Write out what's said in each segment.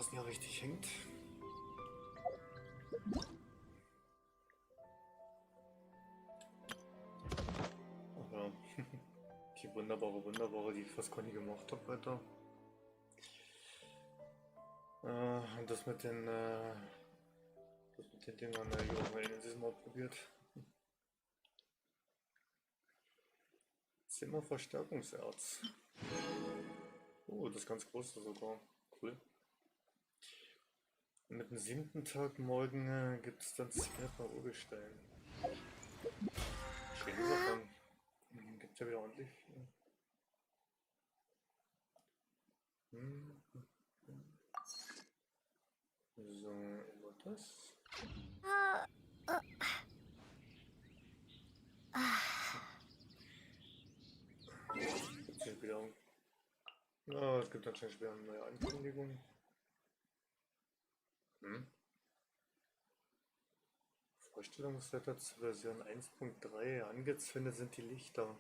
Rasen ja richtig hängt. Ach ja, die wunderbare, die ich fast gar nicht gemacht habe weiter. Und das mit den Dingern, die haben wir dieses Mal probiert. Zimmerverstärkungserz. Oh, das ganz große sogar. Cool. Und mit dem 7. Tag morgen gibt es dann Skelett nach Urgestein. Schöne Sache. Gibt ja wieder ordentlich. So, immer das. Gibt's hier wieder. Ja, es gibt anscheinend wieder eine neue Ankündigung. Vorstellungsleiter zur Version 1.3. Angezündet sind die Lichter.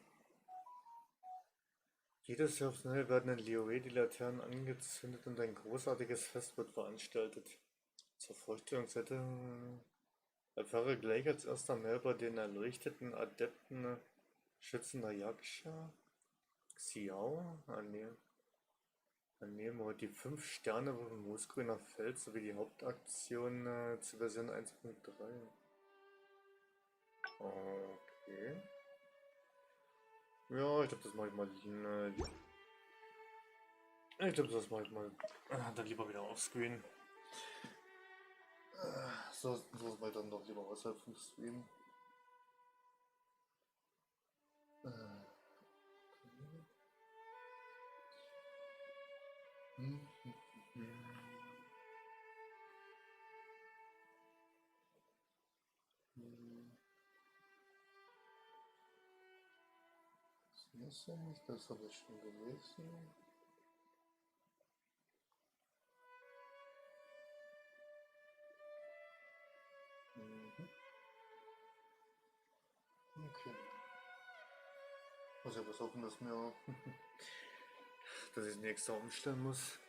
Jedes Jahr aufs Neue werden in Liyue die Laternen angezündet und ein großartiges Fest wird veranstaltet. Zur Vorstellungsseite erfahre gleich als erster mehr über den erleuchteten Adepten schützender Yaksha, Xiao, Annehme die 5 Sterne auf dem moosgrüner Feld sowie die Hauptaktion zur Version 1.3. Okay. Ja, ich glaube, das mache ich mal. Ich glaube, das mache ich mal. Dann lieber wieder offscreen. So ist mal dann doch lieber außerhalb vom Stream. Das ist ja nicht, das habe ich schon gelesen. Okay. Muss ja was hoffen, dass mir dass ich den extra umstellen muss.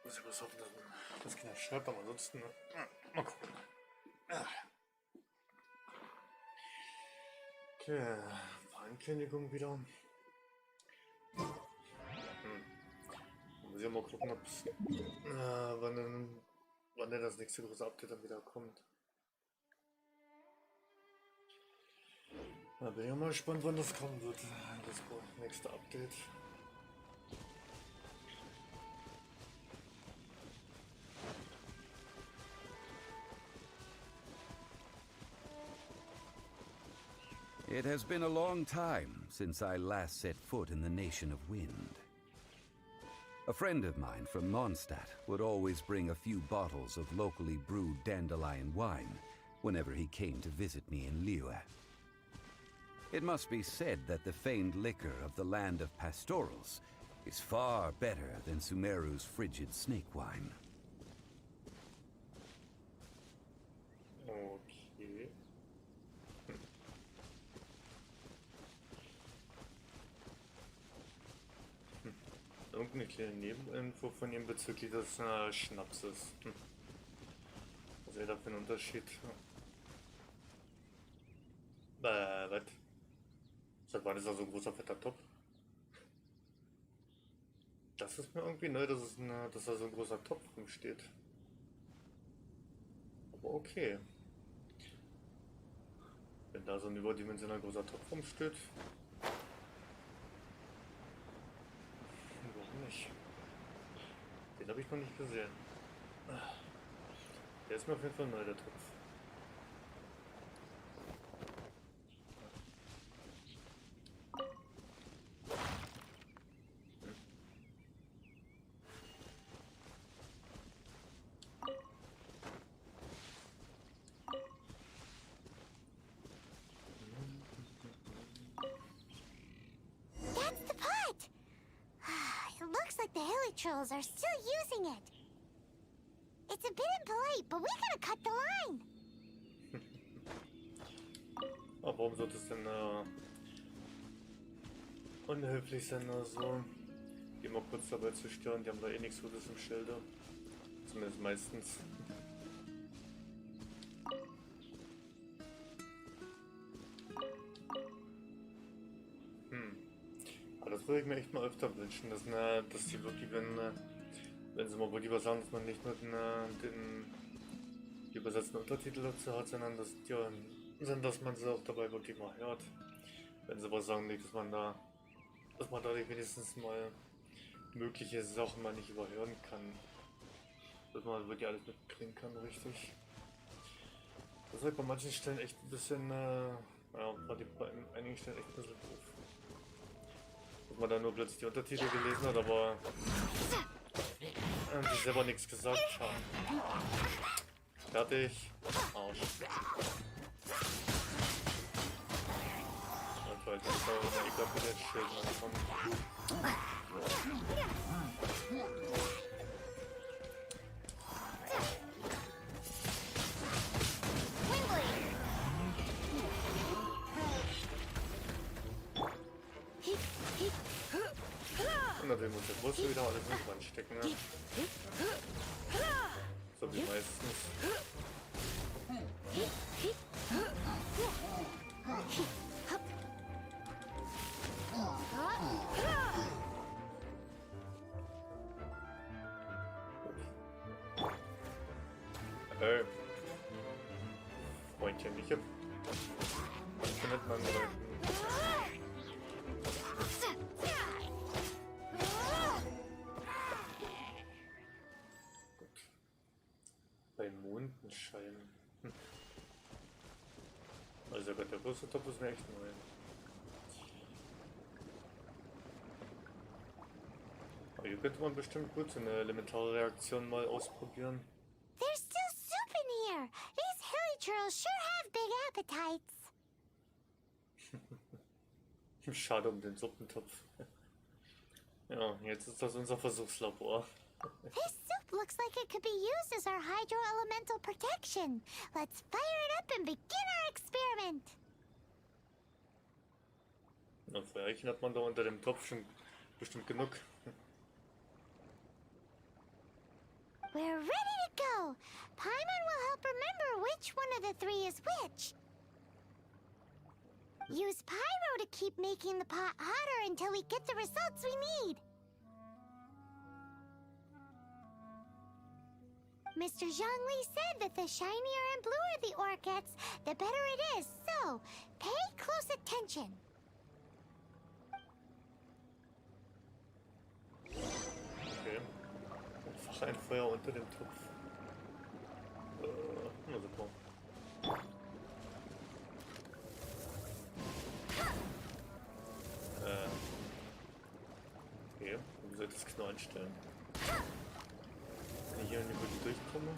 Muss ja was hoffen, dass man das Kinder schreibt, aber ansonsten. Mal gucken. Okay, Ankündigung wieder. Muss ich mal gucken, ob's, wann denn das nächste große Update dann wieder kommt. Da bin ich ja mal gespannt, wann das kommen wird. Das nächste Update. It has been a long time since I last set foot in the Nation of Wind. A friend of mine from Mondstadt would always bring a few bottles of locally brewed dandelion wine whenever he came to visit me in Liyue. It must be said that the famed liquor of the land of pastorals is far better than Sumeru's frigid snake wine. Okay. Irgendeine kleine Nebeninfo von ihm bezüglich des Schnapses. Was wäre da für ein Unterschied? Was? Seit wann ist da so ein großer fetter Topf? Das ist mir irgendwie neu, dass da so ein großer Topf rumsteht. Aber okay. Wenn da so ein überdimensionaler großer Topf rumsteht. Warum nicht? Den habe ich noch nicht gesehen. Der ist mir auf jeden Fall neu, der Topf. Trolls are still using it. It's a bit impolite, but we gotta cut the line. Aber warum sollte es denn unhöflich sein oder so. Die immer kurz dabei zu stören, die haben da eh nichts Gutes im Schilde. Zumindest meistens. Aber das würde ich mir echt mal öfter wünschen, dass die wirklich, wenn sie mal wirklich was sagen, dass man nicht nur den übersetzten Untertitel dazu hat, sondern dass man sie auch dabei wirklich mal hört. Wenn sie was sagen, nicht, dass man dadurch wenigstens mal mögliche Sachen mal nicht überhören kann. Dass man wirklich alles mitkriegen kann, richtig. Das ist halt bei manchen Stellen echt ein bisschen, ja, bei einigen Stellen echt ein bisschen doof. Dass man da nur plötzlich die Untertitel gelesen hat, aber die selber nichts gesagt haben. Fertig. Arsch. Weil das ist auch eine ekelhafte Schild anfangen. Und natürlich muss der Bus wieder alles mit reinstecken, ne? So wie meistens. Freundchen, ich hab... Was findet man greifen? Gut. Bei Mondenschein. Also der große Top ist mir echt neu. Aber hier könnte man bestimmt gut so eine elementare Reaktion mal ausprobieren. There's still soup in here. These hilly churls sure have big appetites. Schade um den Suppentopf. Ja, jetzt ist das unser Versuchslabor. This soup looks like it could be used as our hydro-elemental protection. Let's fire it up and begin our experiment. Na, Feuerchen hat man da unter dem Topf schon bestimmt genug. We're ready to go. Paimon will help remember which one of the three is which. Use pyro to keep making the pot hotter until we get the results we need. Mr. Zhongli said that the shinier and bluer the ore gets, the better it is. So, pay close attention. Okay. Entfache ein Feuer unter dem Topf. Na super. Okay, wie soll ich das genau einstellen? Kann ich hier nicht wirklich durchkommen?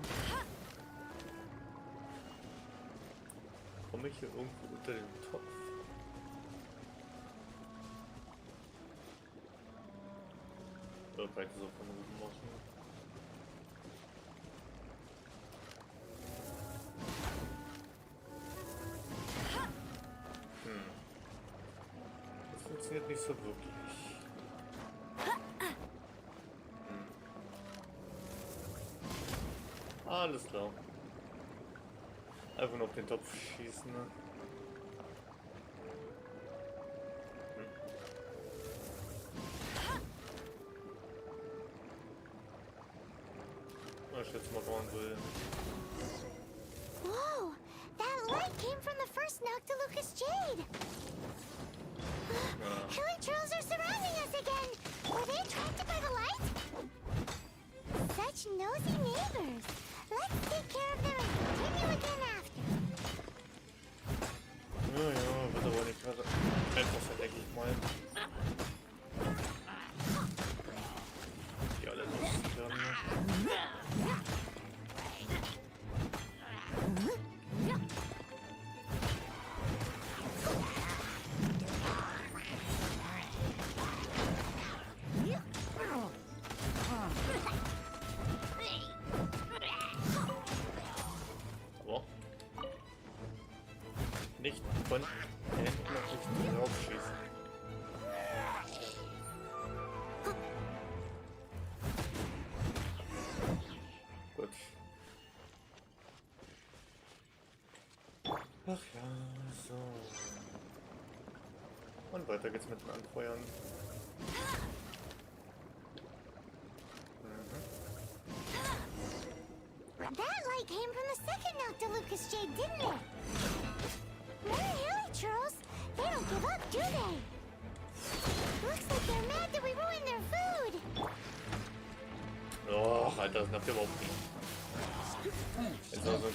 Komme ich hier irgendwo unter den Topf? Oder kann ich das auch von oben machen? Das funktioniert nicht so wirklich. Alles klar. Einfach nur auf den Topf schießen. Ne? Ich schätze mal, wann will. Whoa! That light came from the first Noctilucous Jade! Hilly trolls are surrounding us again! Were they attracted by the light? Such nosy neighbors! Let's take care of them and continue again after. Ja, wird aber nicht gerade einfach sein, denke ich mal. Die alle lustig werden. Nicht von hinten auf dich drauf schießen. Ach ja, so. Und weiter geht's mit dem Anfeuern. That light came from the second Noctilucous Jade, didn't it? More hilly churls. They don't give up, do they? Looks like they're mad that we ruined their food. Oh, Alter, das habt ihr überhaupt nicht. Jetzt also eine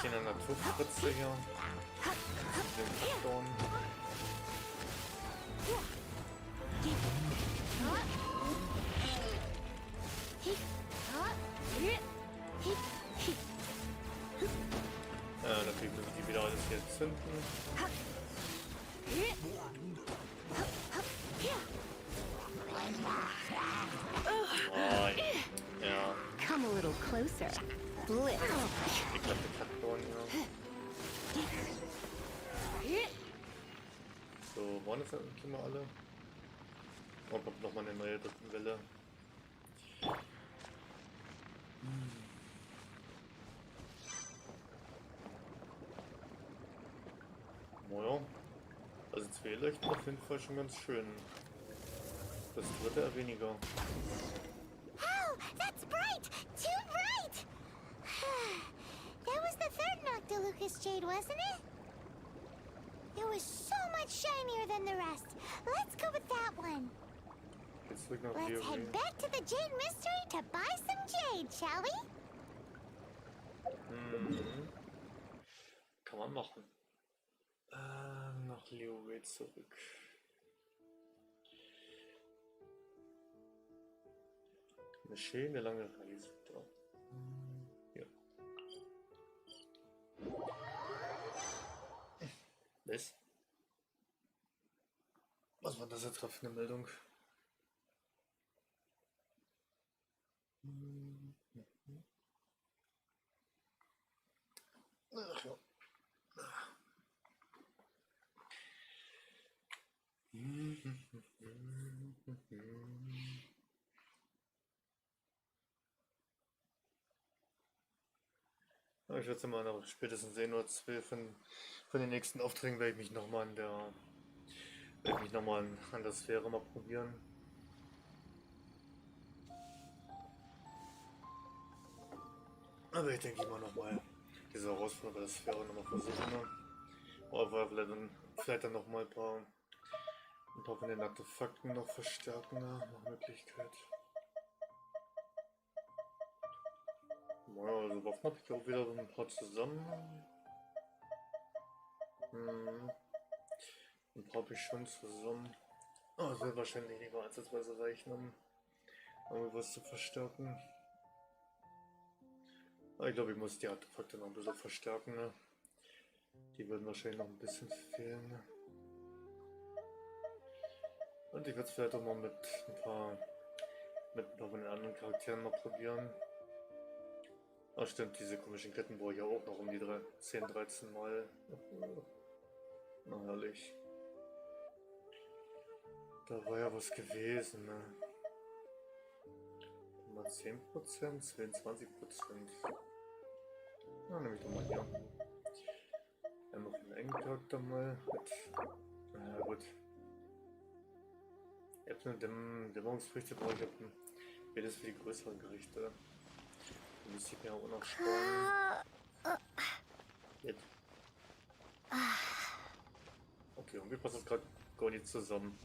kleine Naturfritze hier. Den Kakton. Natürlich müssen die wieder alles hier zünden. Oh, ja. Come a little closer. Blitz. Ich glaube, der Kakton, ja. So, waren das eigentlich mal alle? Oh, kommt nochmal eine neue Welle. Naja, also 2 leuchten auf jeden Fall schon ganz schön. Das dritte eher weniger. Oh, that's bright! Too bright! That was the third Noctilucous Jade, wasn't it? It was so much shinier than the rest. Let's go with that one. Jetzt zurück nach Let's Theorie. head back to the Jade Mystery to buy some jade, shall we? Kann man machen. Nach Leo zurück. Eine schöne lange Reise da. Ja. Was war das jetzt gerade für eine Meldung? Ach ja. Ja, ich werde mal noch spätestens 10 oder 12 von den nächsten Aufträgen werde ich mich nochmal an der Sphäre mal probieren. Aber ich denke mal nochmal diese Herausforderung der Sphäre nochmal versuchen. Ne? Oder vielleicht dann nochmal ein paar von den Artefakten noch verstärken, ne? Nach Möglichkeit. Naja, also Waffen habe ich auch wieder ein paar zusammen. Ein paar habe ich schon zusammen. Aber es wird wahrscheinlich nicht mal ansatzweise reichen, um was zu verstärken. Aber ich glaube, ich muss die Artefakte noch ein bisschen verstärken. Ne? Die würden wahrscheinlich noch ein bisschen fehlen. Ne? Und ich werde es vielleicht auch mal mit ein paar von den anderen Charakteren mal probieren. Ah stimmt, diese komischen Ketten brauche ich ja auch noch um die 10, 13 Mal. Na herrlich. Da war ja was gewesen, ne? Mal 10%, 22%. Na, nehme ich doch mal hier. Ja, noch einen engen Charakter mal mit. Na gut. Dämmerungsfrüchte brauche ich auch jedes für die größeren Gerichte. Die müsste ich mir auch noch sparen. Jetzt. Okay, irgendwie passt das gerade gar nicht zusammen.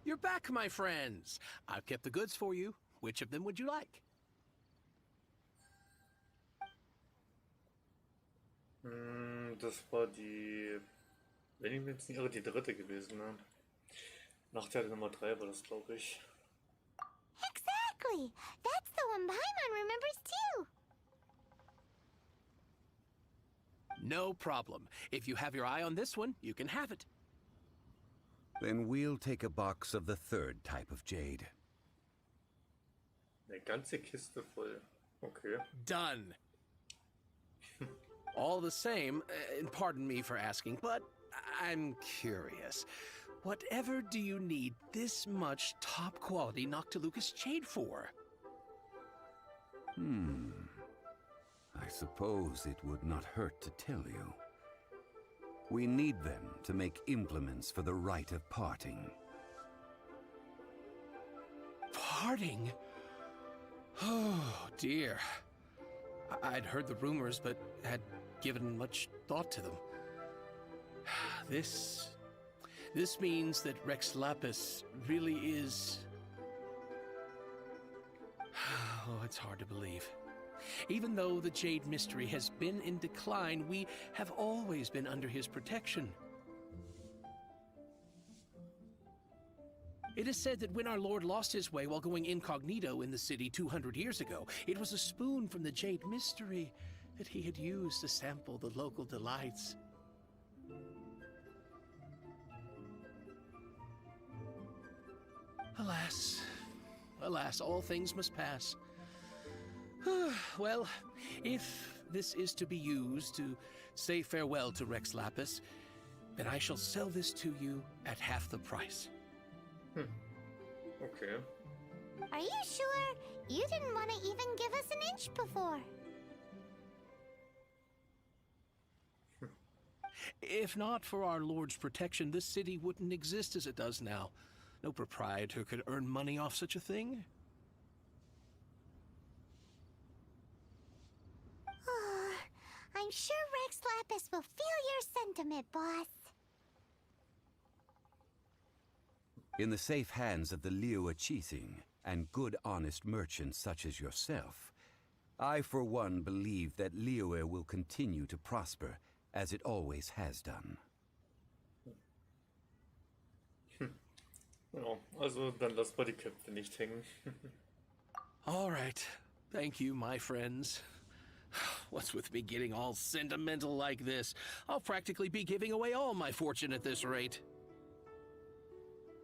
You're back, my friends. I've kept the goods for you. Which of them would you like? Das war die, wenn ich mich jetzt nicht irre, die dritte gewesen, ne? Nachteil Nummer 3 war das, glaube ich. Exactly! That's the one Paimon remembers too! No problem. If you have your eye on this one, you can have it. Then we'll take a box of the third type of jade. Eine ganze Kiste voll. Okay. Done. All the same, and pardon me for asking, but I'm curious. Whatever do you need this much top-quality Noctilucous jade for? I suppose it would not hurt to tell you. We need them to make implements for the rite of parting. Parting? Oh, dear. I'd heard the rumors, but had given much thought to them. This means that Rex Lapis really is... Oh, it's hard to believe. Even though the Jade Mystery has been in decline, we have always been under his protection. It is said that when our Lord lost his way while going incognito in the city 200 years ago, it was a spoon from the Jade Mystery that he had used to sample the local delights. Alas, alas, all things must pass. Well, if this is to be used to say farewell to Rex Lapis, then I shall sell this to you at half the price. Okay. Are you sure? You didn't want to even give us an inch before. If not for our Lord's protection, this city wouldn't exist as it does now. No proprietor could earn money off such a thing. I'm sure Rex Lapis will feel your sentiment, boss. In the safe hands of the Liu Cheating and good honest merchants such as yourself, I for one believe that Liyue will continue to prosper as it always has done. Ja, also dann lass mal die Köpfe nicht hängen. All right. Thank you, my friends. What's with me getting all sentimental like this? I'll practically be giving away all my fortune at this rate.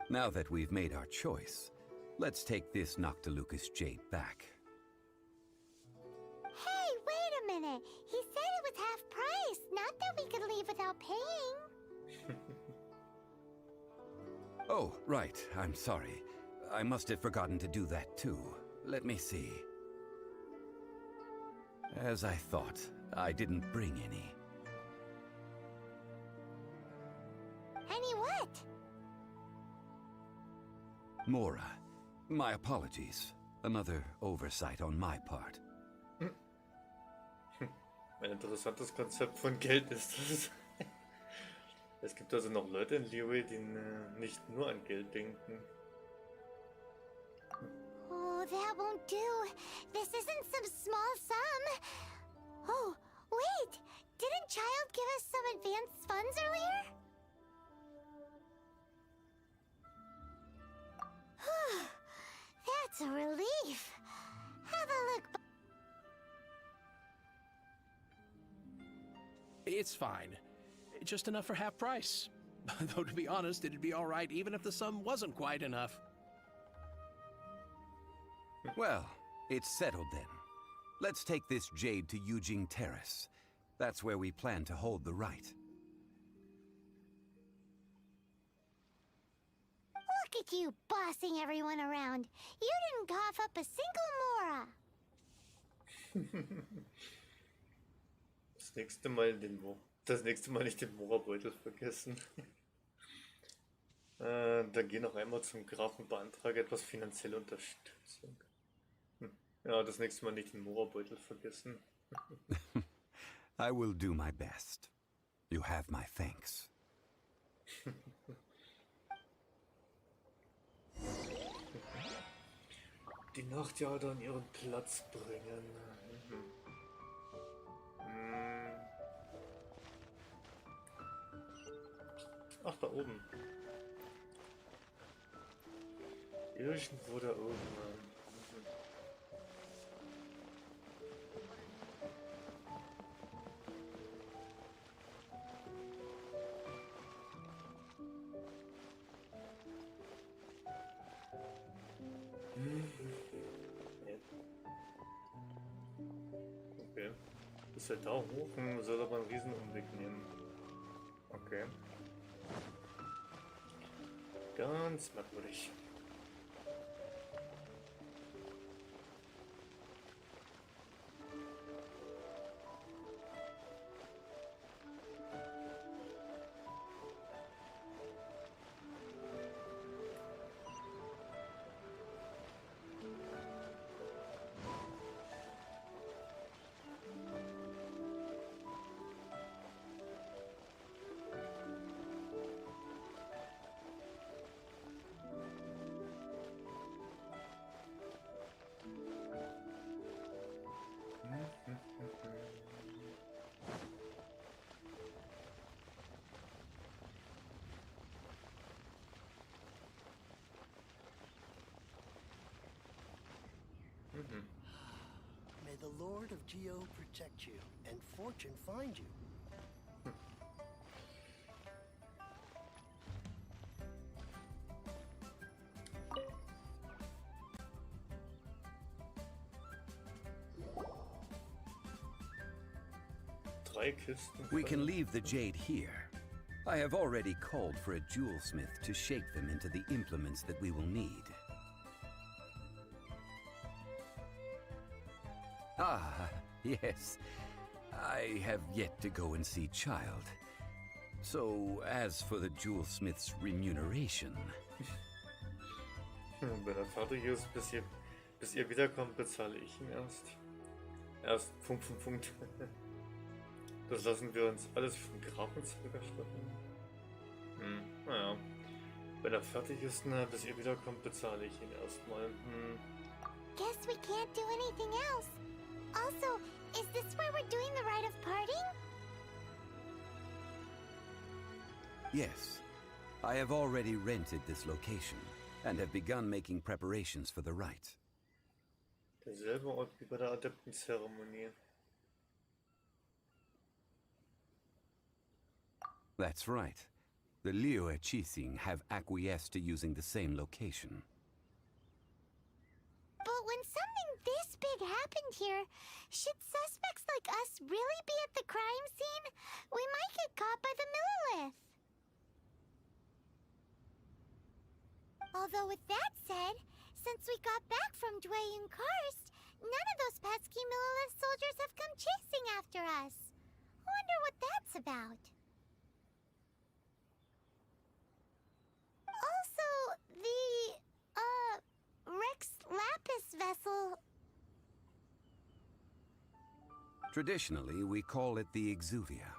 Now that we've made our choice, let's take this Noctilucous jade back. Hey, wait a minute. He said it was half price, not that we could leave without paying. Oh, right. I'm sorry. I must have forgotten to do that too. Let me see. As I thought, I didn't bring any. Any what? Mora, my apologies. Another oversight on my part. Ein interessantes Konzept von Geld ist das. Es gibt also noch Leute in Liyue, die nicht nur an Geld denken. Oh, that won't do. This isn't some small sum. Oh, wait! Didn't Child give us some advanced funds earlier? That's a relief. Have a look. It's fine. Just enough for half price. Though to be honest, it'd be all right even if the sum wasn't quite enough. Well, it's settled then. Let's take this jade to Yujing Terrace. That's where we plan to hold the rite. Look at you bossing everyone around. You didn't cough up a single Mora. Das nächste Mal nicht den Mora-Beutel vergessen. Dann geh noch einmal zum Grafen, beantrage etwas finanzielle Unterstützung. Ja, das nächste Mal nicht den Mora-Beutel vergessen. I will do my best. You have my thanks. Die Nachtjagder an ihren Platz bringen. Ach, da oben. Irgendwo da oben. Okay. Ist er da hoch und soll aber einen Riesenumweg nehmen. Okay. Ganz merkwürdig. May the Lord of Geo protect you and fortune find you. Drei Kisten. We can leave the jade here. I have already called for a jewelsmith to shape them into the implements that we will need. Ah, yes. I have yet to go and see Child. So, as for the jewelsmith's remuneration... Wenn er fertig ist, bis ihr wiederkommt, bezahle ich ihn erst. Erst Punkt. Das lassen wir uns alles vom Grabenzweig erstatten. Naja. Wenn er fertig ist, bis ihr wiederkommt, bezahle ich ihn erstmal. Guess we can't do anything else. Also, is this where we're doing the rite of parting? Yes. I have already rented this location, and have begun making preparations for the rite. Derselbe Ort wie bei der Adeptenzeremonie. That's right. The Liyue Qixing have acquiesced to using the same location. But when something this big happened here, should suspects like us really be at the crime scene? We might get caught by the Millilith. Although with that said, since we got back from Dway and Karst, none of those pesky Millilith soldiers have come chasing after us. Wonder what that's about. Also, the, Rex Lapis vessel... Traditionally, we call it the Exuvia.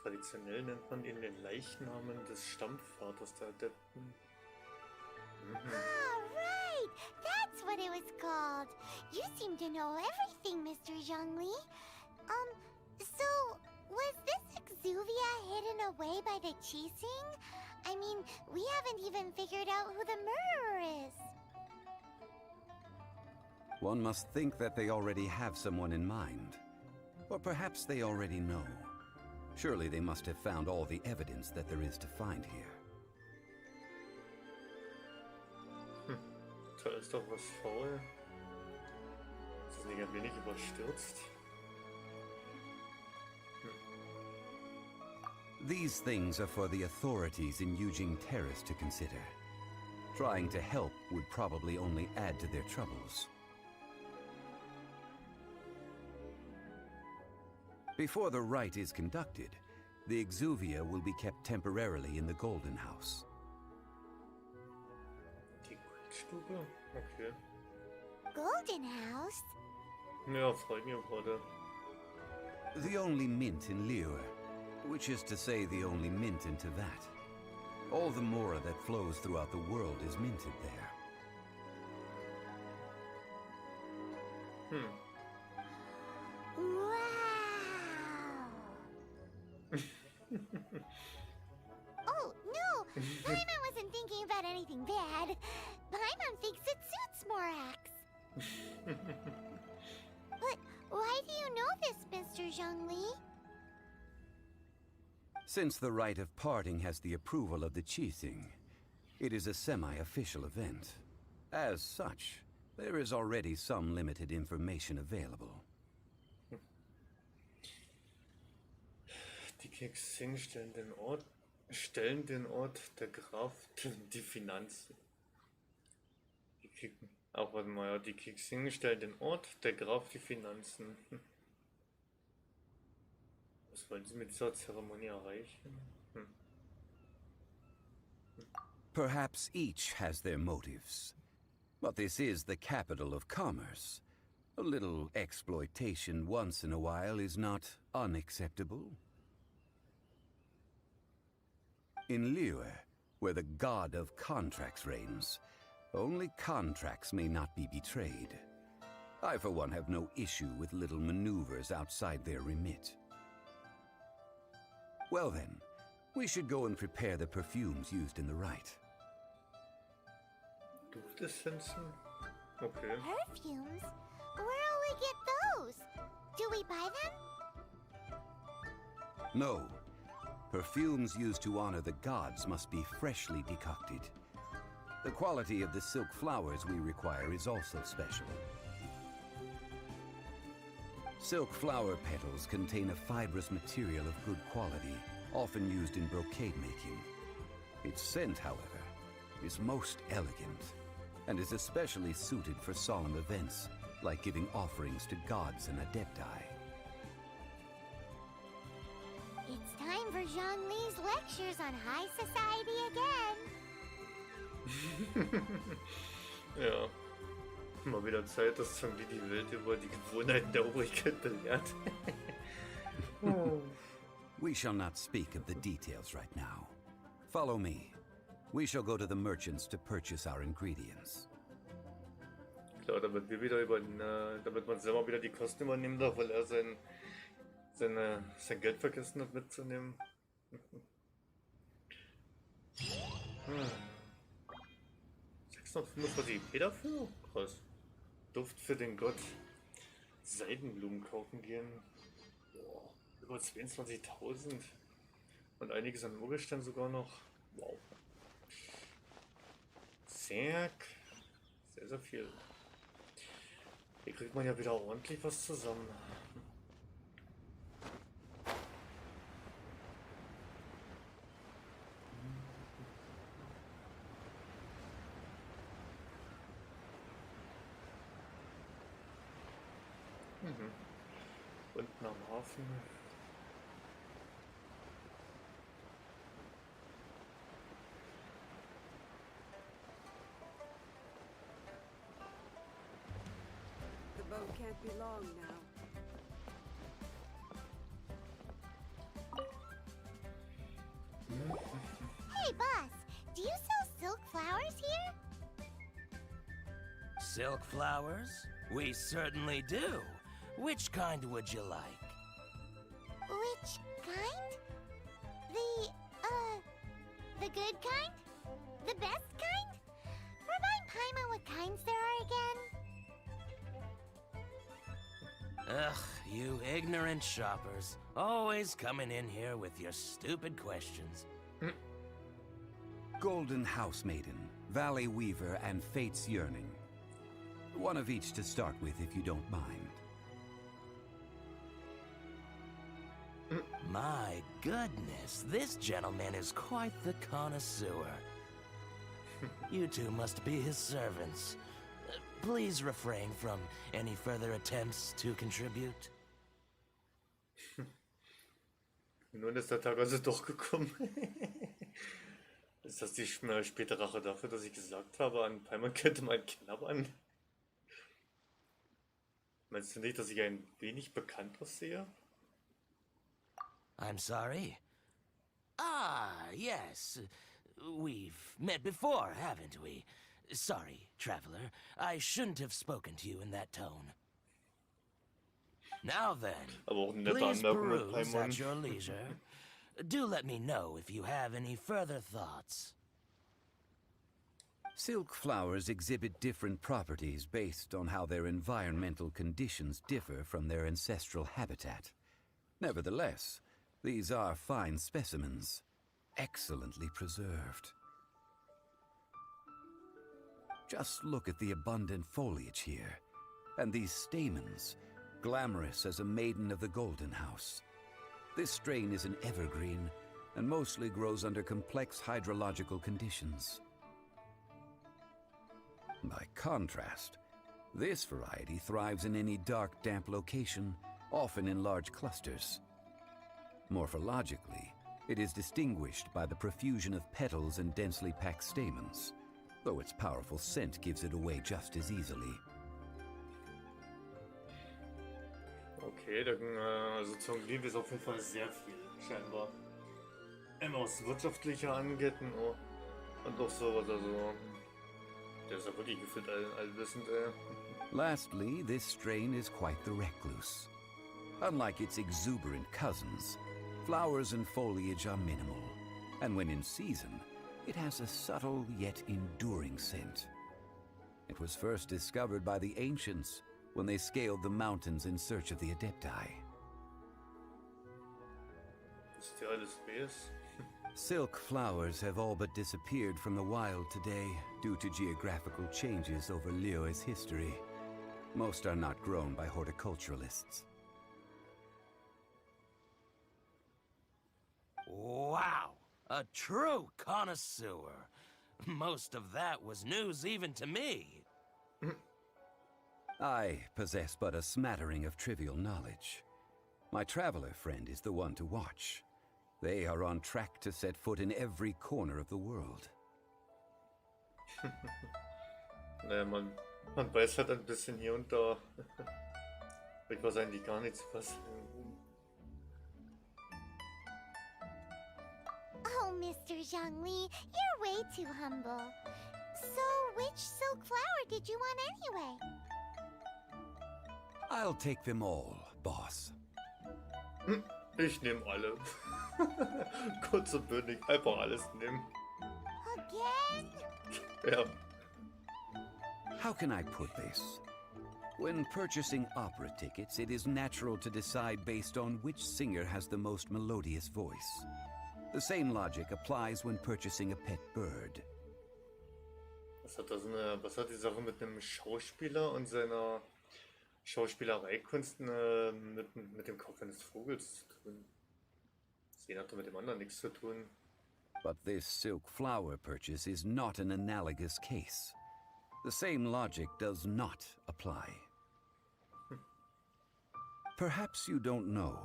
Traditionell nennt man ihn den Leichnamen des Stammvaters der Adepten. Ah, right! That's what it was called. You seem to know everything, Mr. Zhongli. So, was this Exuvia hidden away by the Qixing? I mean, we haven't even figured out who the murderer is. One must think that they already have someone in mind. Or perhaps they already know. Surely they must have found all the evidence that there is to find here. Da ist doch was faul. Ist das nicht ein wenig überstürzt? These things are for the authorities in Yujing Terrace to consider. Trying to help would probably only add to their troubles. Before the rite is conducted, the Exuvia will be kept temporarily in the Golden House. Die Goldstube? Okay. Golden House? Ja, freut mich gerade. The only mint in Liyue, which is to say the only mint in Tevat. All the mora that flows throughout the world is minted there. Wow! Oh, no! Paimon wasn't thinking about anything bad. Paimon thinks it suits Morax. But why do you know this, Mr. Zhongli? Since the rite of parting has the approval of the Qixing, it is a semi-official event. As such, there is already some limited information available. Die Kexing stellen den Ort der Kraft, die Finanzen. Auch warte mal, ja, die Kexing stellen den Ort der Kraft, die Finanzen. Was wollen sie mit dieser Zeremonie erreichen? Perhaps each has their motives. But this is the capital of commerce. A little exploitation once in a while is not unacceptable. In Liyue, where the god of contracts reigns, only contracts may not be betrayed. I, for one, have no issue with little maneuvers outside their remit. Well then, we should go and prepare the perfumes used in the rite. Duftessenzen? Okay. Perfumes? Where'll we get those? Do we buy them? No. Perfumes used to honor the gods must be freshly decocted. The quality of the silk flowers we require is also special. Silk flower petals contain a fibrous material of good quality, often used in brocade making. Its scent, however, is most elegant, and is especially suited for solemn events, like giving offerings to gods and adepti. It's time for Zhongli's lectures on high society again. Ja. Mal wieder Zeit, dass Zhongli die Welt über die Gewohnheiten der Obrigkeit belehrt. We shall not speak of the details right now. Follow me. We shall go to the merchants to purchase our ingredients. Klar, damit man selber wieder die Kosten übernehmen darf, weil er sein Geld vergessen hat mitzunehmen. 645 EP dafür? Krass. Duft für den Gott. Seidenblumen kaufen gehen. Boah, über 22.000. Und einiges an Urgestein sogar noch. Wow. Sehr viel. Hier kriegt man ja wieder ordentlich was zusammen. Unten am Hafen. The boat can't be long now. Hey, boss, do you sell silk flowers here? Silk flowers? We certainly do. Which kind would you like? Which kind? The good kind? The best kind? Remind Paimon what kinds there are again. Ugh, you ignorant shoppers. Always coming in here with your stupid questions. Golden House Maiden, Valley Weaver, and Fate's Yearning. One of each to start with, if you don't mind. My goodness, this gentleman is quite the connoisseur. You two must be his servants. Please refrain from any further attempts to contribute. Nun ist der Tag also doch gekommen. Ist das die späte Rache dafür, dass ich gesagt habe, an Paimon könnte man knabbern? Meinst du nicht, dass ich ein wenig bekannt aussehe? I'm sorry? Ah, yes. We've met before, haven't we? Sorry, traveler. I shouldn't have spoken to you in that tone. Now then, Aber auch eine nette please Anmerkung mit peruse Paimon. at your leisure. Do let me know if you have any further thoughts. Silk flowers exhibit different properties based on how their environmental conditions differ from their ancestral habitat. Nevertheless, these are fine specimens, excellently preserved. Just look at the abundant foliage here, and these stamens, glamorous as a maiden of the Golden House. This strain is an evergreen and mostly grows under complex hydrological conditions. By contrast, this variety thrives in any dark, damp location, often in large clusters. Morphologically, it is distinguished by the profusion of petals and densely packed stamens, though its powerful scent gives it away just as easily. Okay, dann, also zum Lied ist auf jeden Fall sehr viel, scheinbar. Immer was wirtschaftlicher angeht und auch sowas, also der ist ja wirklich gefühlt allwissend, Lastly, this strain is quite the recluse. Unlike its exuberant cousins, flowers and foliage are minimal, and when in season, it has a subtle yet enduring scent. It was first discovered by the ancients when they scaled the mountains in search of the Adepti. Ist ja alles Bärs. Silk flowers have all but disappeared from the wild today due to geographical changes over Liyue's history. Most are not grown by horticulturalists. Wow! A true connoisseur. Most of that was news even to me. I possess but a smattering of trivial knowledge. My traveler friend is the one to watch. They are on track to set foot in every corner of the world. Naja, man weiß halt ein bisschen hier und da. Ich weiß eigentlich gar nichts, was. Oh, Mr. Zhongli, you're way too humble. So, which silk flower did you want anyway? I'll take them all, boss. Ich nehme alle. Kurz und bündig, einfach alles nehmen. Again? Ja. How can I put this? When purchasing opera tickets, it is natural to decide based on which singer has the most melodious voice. The same logic applies when purchasing a pet bird. Was hat die Sache mit einem Schauspieler und seiner Schauspielereikunst mit dem Kauf eines Vogels zu tun? Das eine hat doch mit dem anderen nichts zu tun. But this silk flower purchase is not an analogous case. The same logic does not apply. Perhaps you don't know.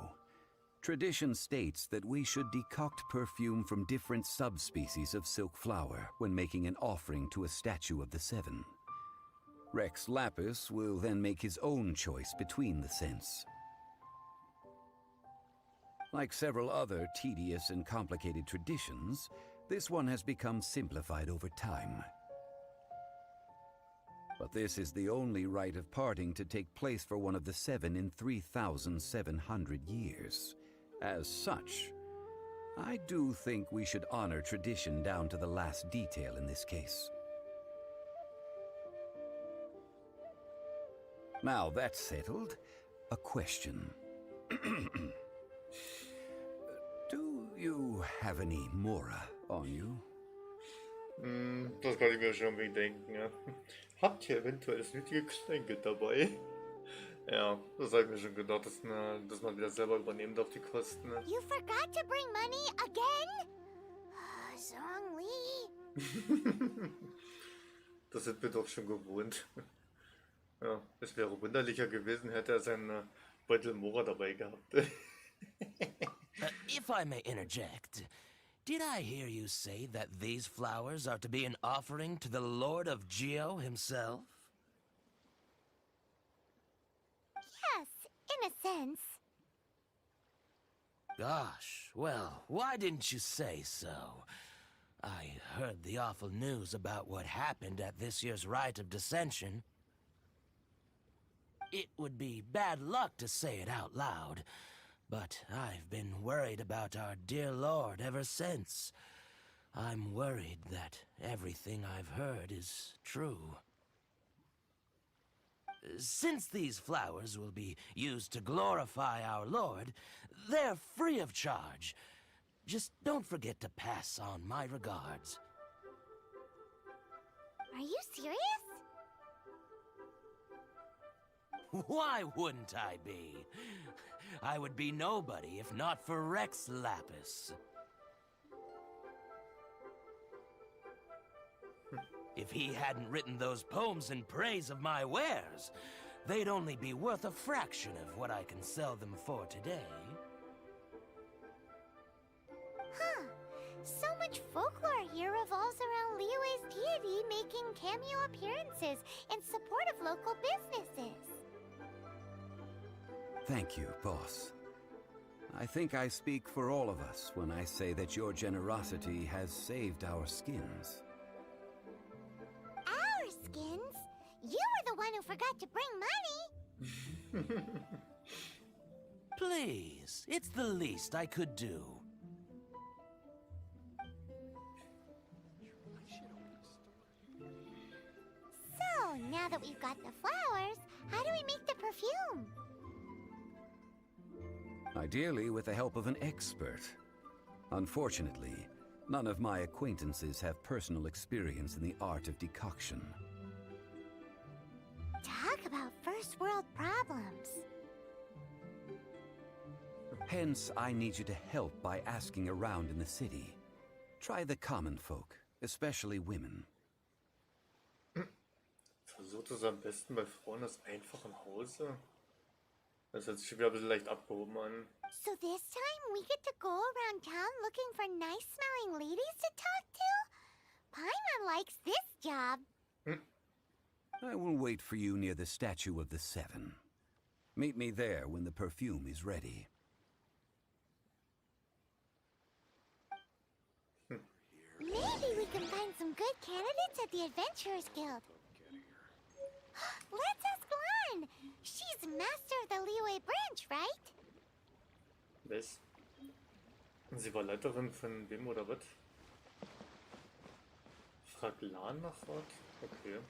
Tradition states that we should decoct perfume from different subspecies of silk flower when making an offering to a statue of the Seven. Rex Lapis will then make his own choice between the scents. Like several other tedious and complicated traditions, this one has become simplified over time. But this is the only rite of parting to take place for one of the Seven in 3,700 years. As such, I do think we should honor tradition down to the last detail in this case. Now that's settled, a question. Do you have any Mora on you? Das kann ich mir schon irgendwie denken, ja. Habt ihr eventuell das nötige Kleingeld dabei? Ja, das habe ich mir schon gedacht, dass man wieder selber übernehmen darf, die Kosten. You forgot to bring money again? Zhongli. Das sind wir doch schon gewohnt. Ja, es wäre wunderlicher gewesen, hätte er seinen Beutel Mora dabei gehabt. If I may interject, did I hear you say that these flowers are to be an offering to the Lord of Geo himself? Yes, in a sense. Gosh, well, why didn't you say so? I heard the awful news about what happened at this year's Rite of Dissension. It would be bad luck to say it out loud, but I've been worried about our dear Lord ever since. I'm worried that everything I've heard is true. Since these flowers will be used to glorify our Lord, they're free of charge. Just don't forget to pass on my regards. Are you serious? Why wouldn't I be? I would be nobody if not for Rex Lapis. If he hadn't written those poems in praise of my wares, they'd only be worth a fraction of what I can sell them for today. Huh. So much folklore here revolves around Liyue's deity making cameo appearances in support of local businesses. Thank you, boss. I think I speak for all of us when I say that your generosity has saved our skins. Our skins? You were the one who forgot to bring money! Please, it's the least I could do. So, now that we've got the flowers, how do we make the perfume? Ideally with the help of an expert. Unfortunately, none of my acquaintances have personal experience in the art of decoction. Talk about first world problems. Hence, I need you to help by asking around in the city. Try the common folk, especially women. Versucht es am besten bei Frauen aus einfachem Hause. Das hört sich wieder ein bisschen leicht abgehoben an. So this time we get to go around town looking for nice smelling ladies to talk to? Paimon likes this job. I will wait for you near the Statue of the Seven. Meet me there when the perfume is ready. Maybe we can find some good candidates at the Adventurers Guild. Let's ask Lan. She's master of the Liyue branch, right? Was? Sie war Leiterin von wem oder was? Fragt Lan nach Ort? Okay.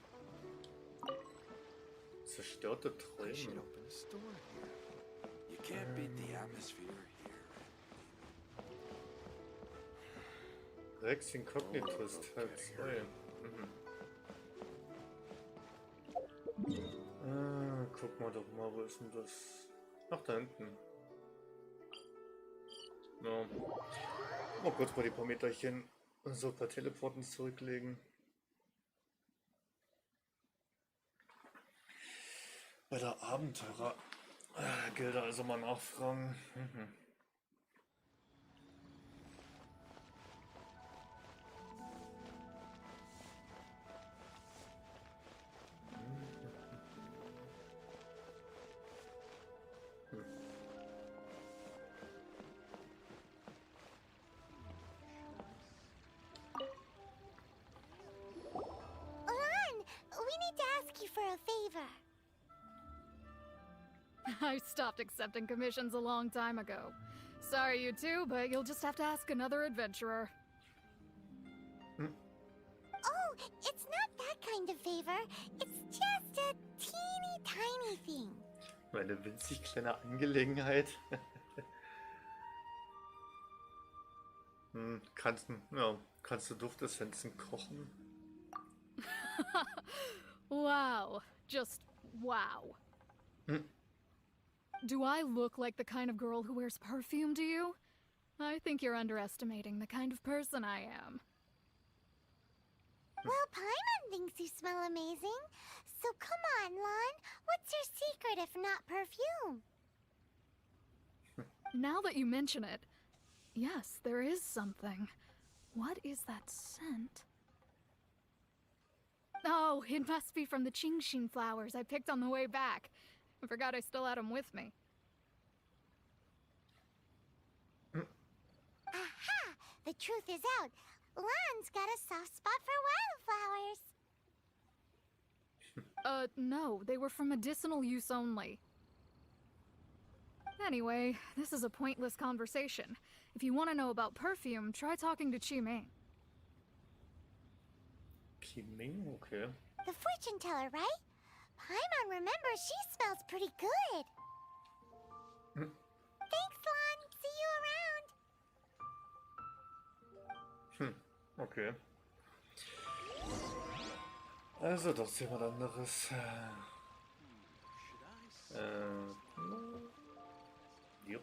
Zerstörte I should Träume. open a store here. You can't beat the atmosphere here. Rex Incognitus Teil 2. Guck mal doch mal, wo ist denn das? Ach, da hinten. Ja. Mal kurz mal die paar Meterchen so per Teleporten zurücklegen. Bei der Abenteurer Gilde also mal nachfragen. Lan, we need to ask you for a favor. I stopped accepting commissions a long time ago. Sorry, you two, but you'll just have to ask another adventurer. Oh, it's not that kind of favor. It's just a teeny tiny thing. Meine winzig kleine Angelegenheit. Kannst du Duftessenzen kochen? Wow. Just wow. Do I look like the kind of girl who wears perfume to you? I think you're underestimating the kind of person I am. Well, Paimon thinks you smell amazing. So come on, Lan. What's your secret if not perfume? Now that you mention it, yes, there is something. What is that scent? Oh, it must be from the Genshin flowers I picked on the way back. I forgot I still had them with me. Aha! The truth is out. Lan's got a soft spot for wildflowers. No, they were for medicinal use only. Anyway, this is a pointless conversation. If you want to know about perfume, try talking to Qiming. Qiming? Okay. The fortune teller, right? Paimon remembers she smells pretty good. Thanks, Lan. See you around. Okay. Also doch jemand anderes.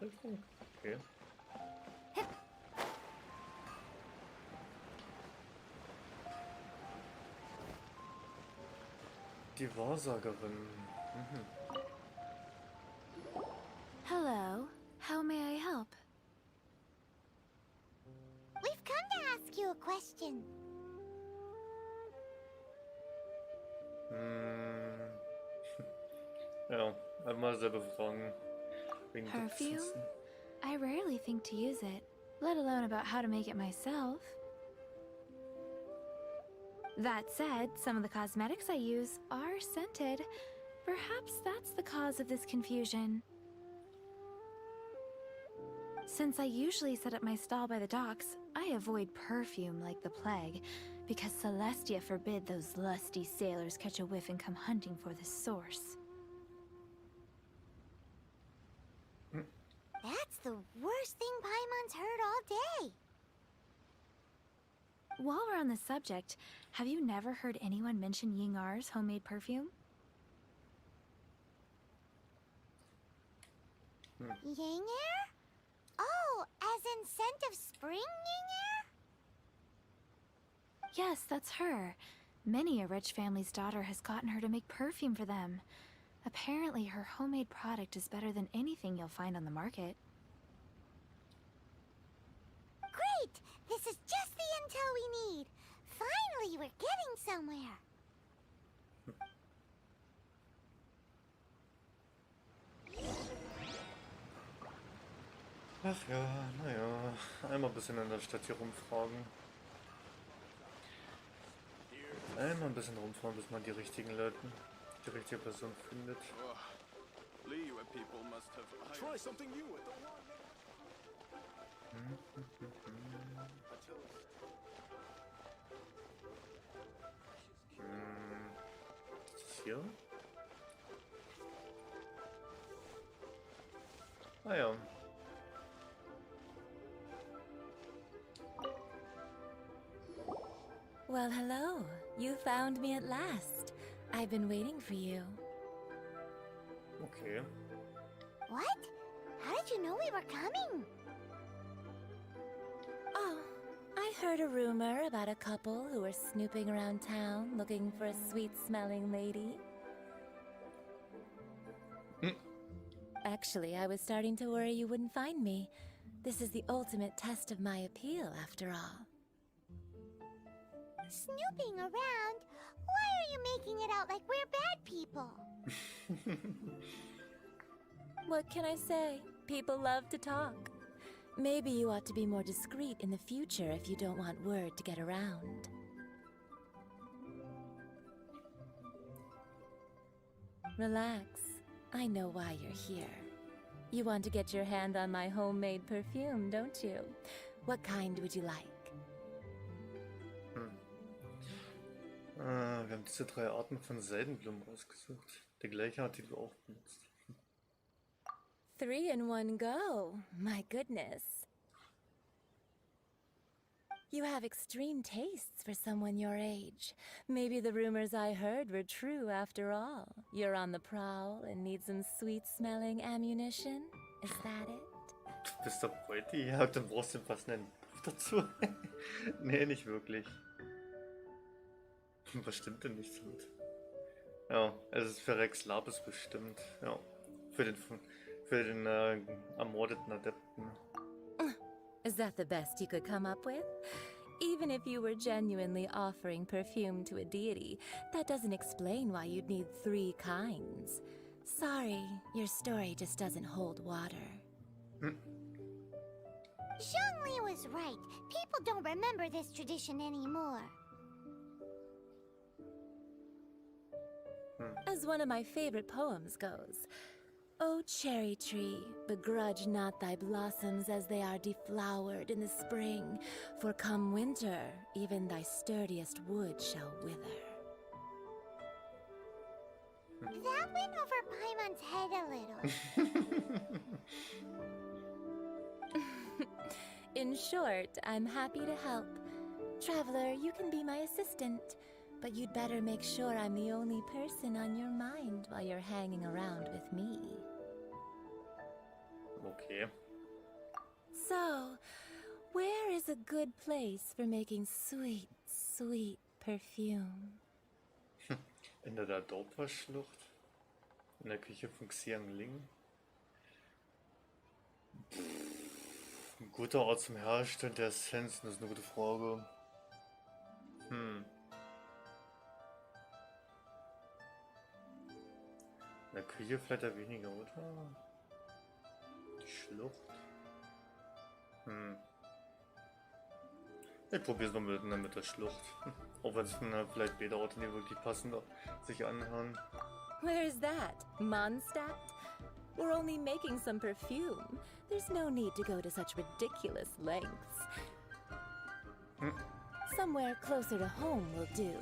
Richtung? Okay. Die Wahrsagerin. Mhm. Hello. How may I help? We've come to ask you a question. Hm. Ja, einmal selber fragen. Wegen Perfume? Dutzendsten. I rarely think to use it, let alone about how to make it myself. That said, some of the cosmetics I use are scented. Perhaps that's the cause of this confusion. Since I usually set up my stall by the docks, I avoid perfume like the plague, because Celestia forbid those lusty sailors catch a whiff and come hunting for the source. That's the worst thing Paimon's heard all day. While we're on the subject, have you never heard anyone mention Yingar's homemade perfume? Yinger? Oh, as in scent of spring, Yinger? Yes, that's her. Many a rich family's daughter has gotten her to make perfume for them. Apparently, her homemade product is better than anything you'll find on the market. Great! This is just the intel we need. Finally, we're getting somewhere. Ach ja, naja. Einmal ein bisschen in der Stadt hier rumfragen. Einmal ein bisschen rumfahren, bis man die richtige richtige Person findet. Liyue people must have try something new at the Was ist hier? Ah ja. Well, hello. You found me at last. I've been waiting for you. Okay. What? How did you know we were coming? Oh, I heard a rumor about a couple who were snooping around town looking for a sweet-smelling lady. Actually, I was starting to worry you wouldn't find me. This is the ultimate test of my appeal, after all. Snooping around? Why are you making it out like we're bad people? What can I say? People love to talk. Maybe you ought to be more discreet in the future if you don't want word to get around. Relax. I know why you're here. You want to get your hand on my homemade perfume, don't you? What kind would you like? Wir haben diese 3 Arten von Seidenblumen ausgesucht. Der gleiche hat, die du auch benutzt. 3 in one go. My goodness. You have extreme tastes for someone your age. Maybe the rumors I heard were true after all. You're on the prowl and need some sweet-smelling ammunition? Is that it? Du bist doch Bräuti? Ja, dann brauchst du den passenden Beruf dazu. Nee, nicht wirklich. Was stimmt denn nicht damit? Ja, es ist für Rex Lapis bestimmt. Ja, für den ermordeten Adepten. Is that the best you could come up with? Even if you were genuinely offering perfume to a deity, that doesn't explain why you'd need 3 kinds. Sorry, your story just doesn't hold water. Zhongli was right. People don't remember this tradition anymore. As one of my favorite poems goes, O cherry tree, begrudge not thy blossoms as they are deflowered in the spring, for come winter, even thy sturdiest wood shall wither. That went over Paimon's head a little. In short, I'm happy to help. Traveler, you can be my assistant, but you'd better make sure I'm the only person on your mind while you're hanging around with me. Okay. So, where is a good place for making sweet, sweet perfume? In der Dorpa-Schlucht? In der Küche von Xiangling? Ein guter Ort zum Herstellen der Essenzen, das ist eine gute Frage. In der Küche vielleicht ja weniger, oder? Die Schlucht? Ich probiere es mal mit der Schlucht. Auch wenn es vielleicht beide Orte nicht wirklich passend sich anhören. Where is that? Mondstadt? We're only making some perfume. There's no need to go to such ridiculous lengths. Somewhere closer to home will do.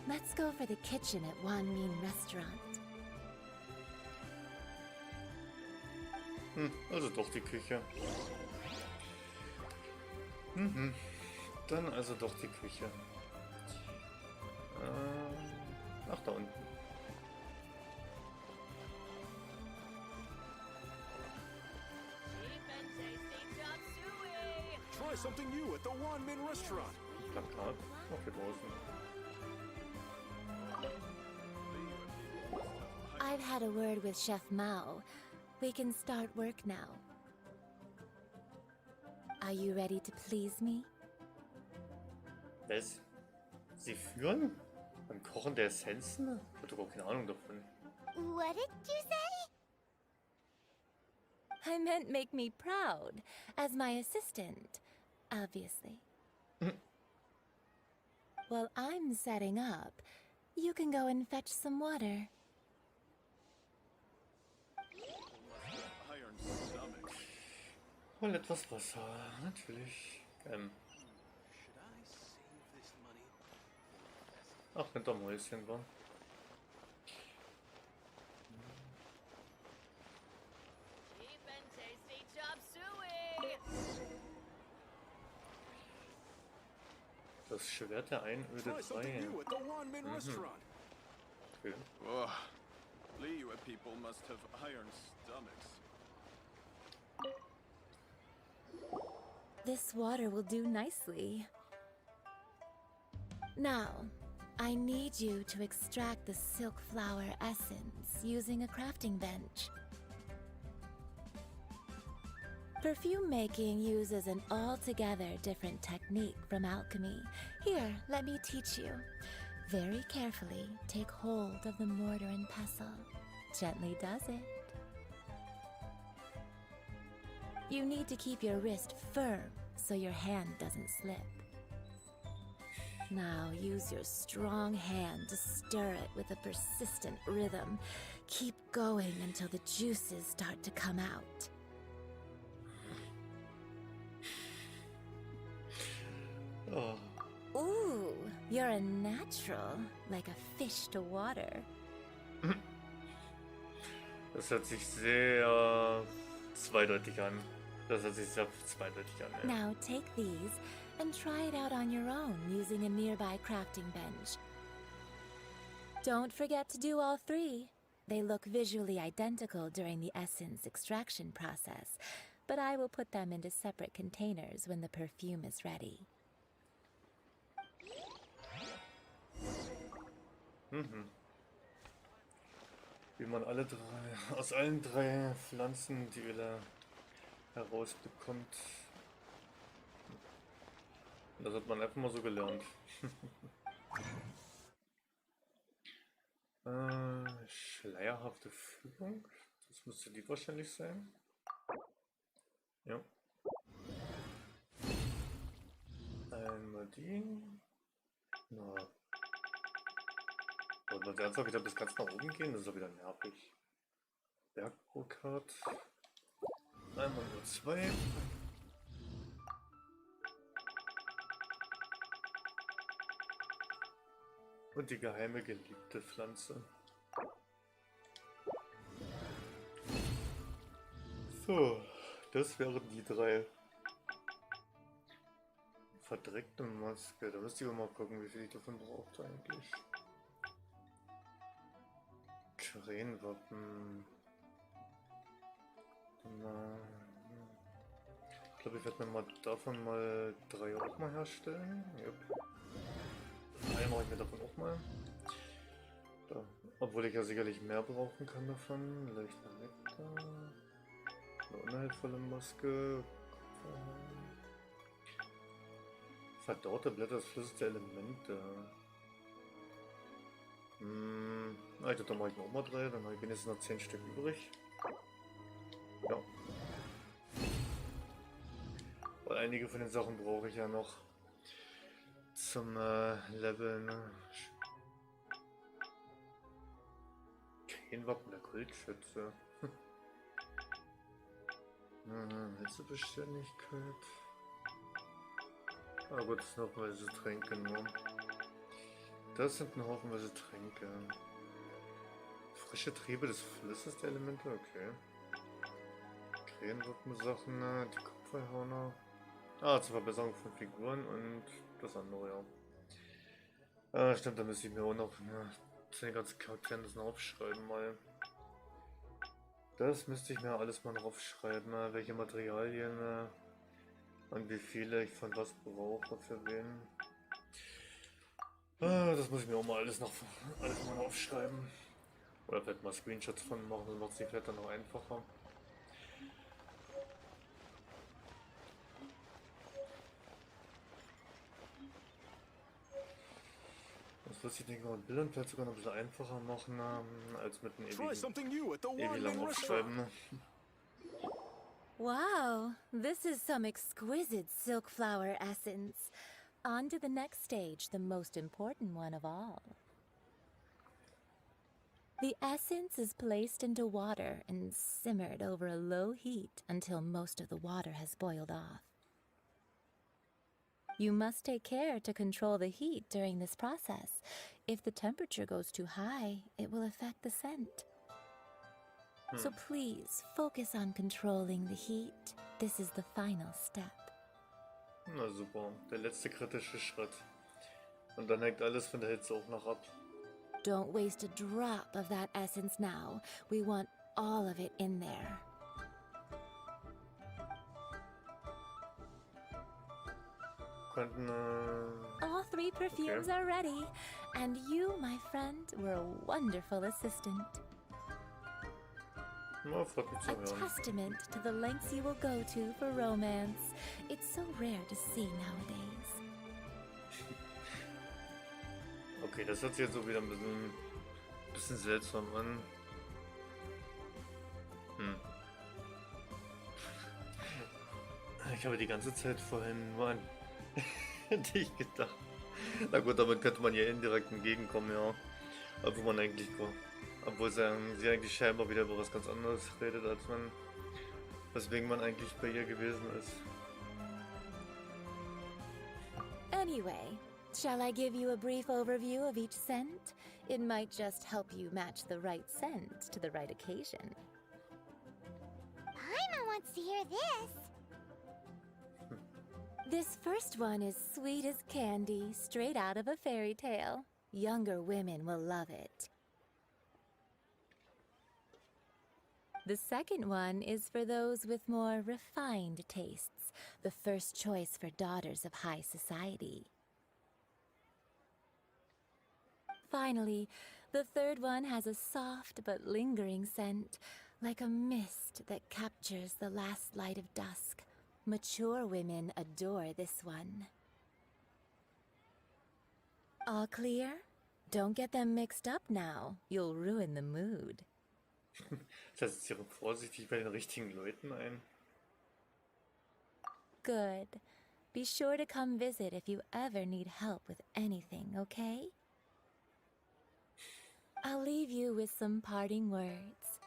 Let's go for the kitchen at Wanmin Restaurant. Also doch die Küche. Dann also doch die Küche. Ach, da unten. Try something new at the Wanmin restaurant. Plakat. Okay, draußen. I've had a word with Chef Mao. We can start work now. Are you ready to please me? Was? Sie führen? Beim Kochen der Essenzen? Ich hatte überhaupt keine Ahnung davon. What did you say? I meant make me proud, as my assistant, obviously. While I'm setting up, you can go and fetch some water. Iron stomach. Mal etwas Wasser, natürlich. Should I save this money? Ach, hinter Mäuschen war. Das Schwert der Einöde Try 3. something new at the Wanmin restaurant. Okay. Ugh. Liyue people must have iron stomachs. This water will do nicely. Now, I need you to extract the silk flower essence using a crafting bench. Perfume making uses an altogether different technique from alchemy. Here, let me teach you. Very carefully, take hold of the mortar and pestle. Gently does it. You need to keep your wrist firm so your hand doesn't slip. Now use your strong hand to stir it with a persistent rhythm. Keep going until the juices start to come out. Oh. Ooh, you're a natural, like a fish to water. Das hört sich sehr zweideutig an. Das hört sich sehr zweideutig an. Ja. Now take these and try it out on your own using a nearby crafting bench. Don't forget to do all three. They look visually identical during the essence extraction process, but I will put them into separate containers when the perfume is ready. Wie man aus allen drei Pflanzen die Öle herausbekommt. Das hat man einfach mal so gelernt. Schleierhafte Fügung. Das müsste die wahrscheinlich sein. Ja. Einmal die. Na. Wollen wir ernsthaft wieder bis ganz nach oben gehen? Das ist ja wieder nervig. Bergbrokat. Einmal nur 2. Und die geheime geliebte Pflanze. So, das wären die 3. Verdreckte Maske. Da müsste ich mal gucken, wie viel ich davon braucht eigentlich. Krähenwappen. Na, ich glaube, ich werde mir mal davon mal 3 auch mal herstellen. Yep. 3 mache ich mir davon auch mal. Da. Obwohl ich ja sicherlich mehr brauchen kann davon. Leichter Nektar. Eine unheilvolle Maske. Verdorrte Blätter, das flüssige Elemente. Alter, dann mache ich noch mal 3, dann habe ich wenigstens noch 10 Stück übrig. Ja. Weil einige von den Sachen brauche ich ja noch zum Leveln. Ne? Kein Wappen der Kultschütze. Hitzebeständigkeit. Ah gut, das sind haufenweise Tränke nur. Das sind ein haufenweise Tränke. Frische Triebe des Flusses der Elemente, okay. Krähenwappensachen, die Kupferhörner. Ah, zur Verbesserung von Figuren und das andere, ja. Ah, stimmt, da müsste ich mir auch noch zu den ganzen Charakteren das noch aufschreiben mal. Das müsste ich mir alles mal noch aufschreiben, welche Materialien und wie viele ich von was brauche, für wen. Ah, das muss ich mir auch mal alles mal aufschreiben. Oder vielleicht mal Screenshots von machen, das macht es vielleicht dann noch einfacher. Das lässt sich, denke ich mal, mit Bildern vielleicht sogar noch ein bisschen einfacher machen, als mit einem ewig lang aufschreiben. Wow, this is some exquisite silk flower essence. On to the next stage, the most important one of all. The essence is placed into water and simmered over a low heat until most of the water has boiled off. You must take care to control the heat during this process. If the temperature goes too high, it will affect the scent. So please, focus on controlling the heat. This is the final step. Na super, der letzte kritische Schritt. Und dann hängt alles von der Hitze auch noch ab. Don't waste a drop of that essence now. We want all of it in there. Könnten, All 3 perfumes are ready, and you, my friend, were a wonderful assistant. na, freut mich zu A hören. testament to the lengths you will go to for romance. It's so rare to see nowadays. Okay, das hört sich jetzt so wieder ein bisschen seltsam an. Ich habe die ganze Zeit vorhin nur an dich gedacht. Na gut, damit könnte man ja indirekt entgegenkommen, ja. Obwohl sie eigentlich scheinbar wieder über was ganz anderes redet, als weswegen man eigentlich bei ihr gewesen ist. Anyway, shall I give you a brief overview of each scent? It might just help you match the right scent to the right occasion. Paimon wants to hear this. This first one is sweet as candy, straight out of a fairy tale. Younger women will love it. The second one is for those with more refined tastes, the first choice for daughters of high society. Finally, the third one has a soft but lingering scent, like a mist that captures the last light of dusk. Mature women adore this one. All clear? Don't get them mixed up now. You'll ruin the mood. Das heißt, sie räumt vorsichtig bei den richtigen Leuten ein. Good. Be sure to come visit if you ever need help with anything, okay? I'll leave you with some parting words.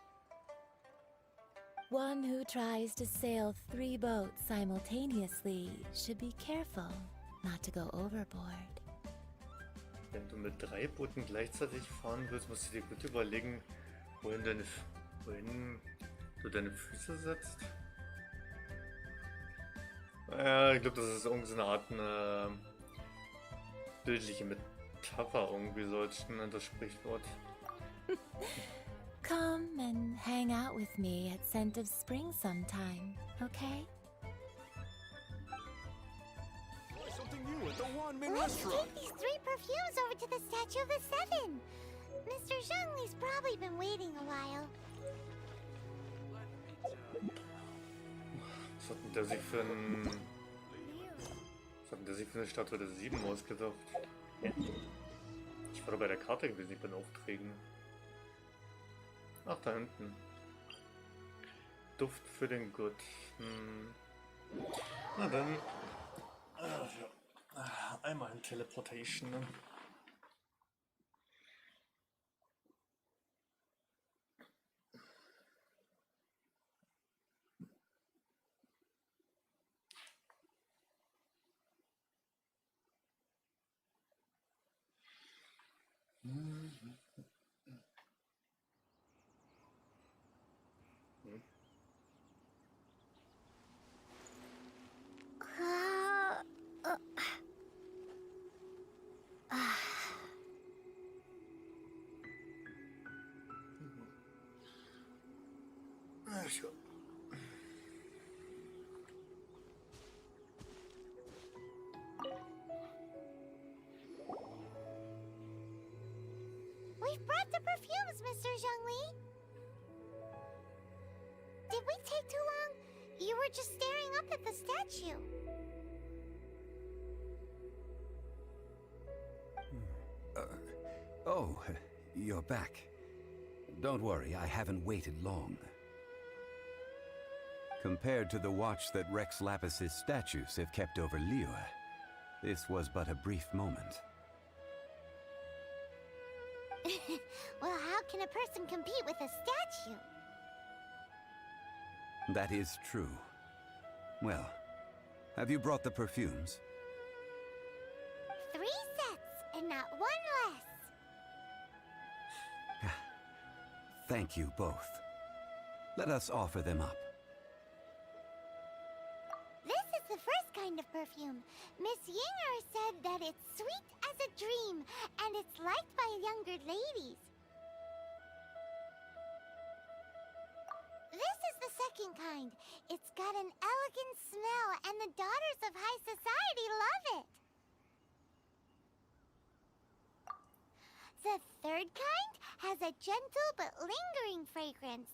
One who tries to sail 3 boats simultaneously should be careful not to go overboard. Wenn du mit 3 Booten gleichzeitig fahren willst, musst du dir gut überlegen, wohin du deine Füße setzt. Ja, ich glaube, das ist irgendwie so eine Art bildliche Metapher, irgendwie so als das Sprichwort. Come and hang out with with me at Scent of Spring sometime, okay? Try something new at the Wanmin Let's restaurant. take these 3 perfumes over to the Statue of the Seven. Mr. Zhongli's probably been waiting a while. Was hat denn der sich für ein... Was hat denn der sich für eine Statue der 7 ausgedacht? Ja. Ich war doch bei der Karte gewesen, nicht bei den Aufträgen. Ach, da hinten. Duft für den Gott. Na dann. Einmal in Teleportation. Ne? Sure. We've brought the perfumes, Mr. Zhongli. Did we take too long? You were just staring up at the statue. Oh, you're back. Don't worry, I haven't waited long. Compared to the watch that Rex Lapis's statues have kept over Liyue, this was but a brief moment. Well, how can a person compete with a statue? That is true. Well, have you brought the perfumes? 3 sets, and not 1 less. Thank you both. Let us offer them up. This is the first kind of perfume. Miss Yinger said that it's sweet as a dream, and it's liked by younger ladies. This is the second kind. It's got an elegant smell, and the daughters of high society love it. The third kind has a gentle but lingering fragrance.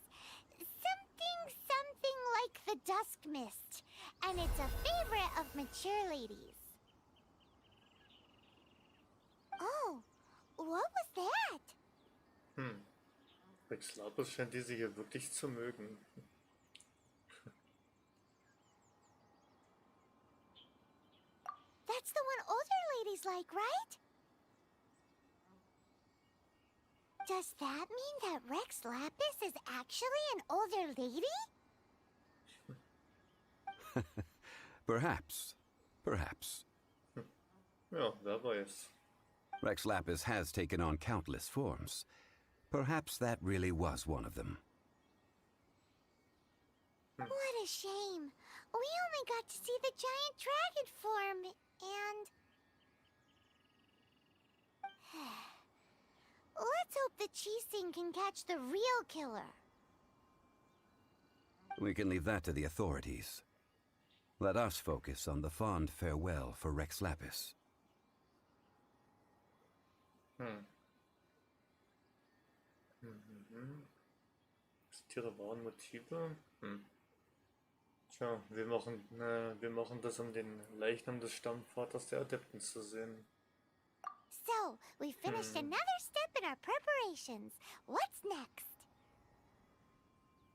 Something like the dusk mist. And it's a favorite of mature ladies. Oh, what was that? Rex Lapis scheint diese hier wirklich zu mögen. That's the one older ladies like, right? Does that mean that Rex Lapis is actually an older lady? Perhaps. Perhaps. Ja, wer weiß. Rex Lapis has taken on countless forms. Perhaps that really was one of them. What a shame. We only got to see the giant dragon form, and... Let's hope the Qixing can catch the real killer. We can leave that to the authorities. Let us focus on the fond farewell for Rex Lapis. Tiere waren Motive. Tja, wir machen das, um den Leichnam des Stammvaters der Adepten zu sehen. So, we finished another step in our preparations. What's next?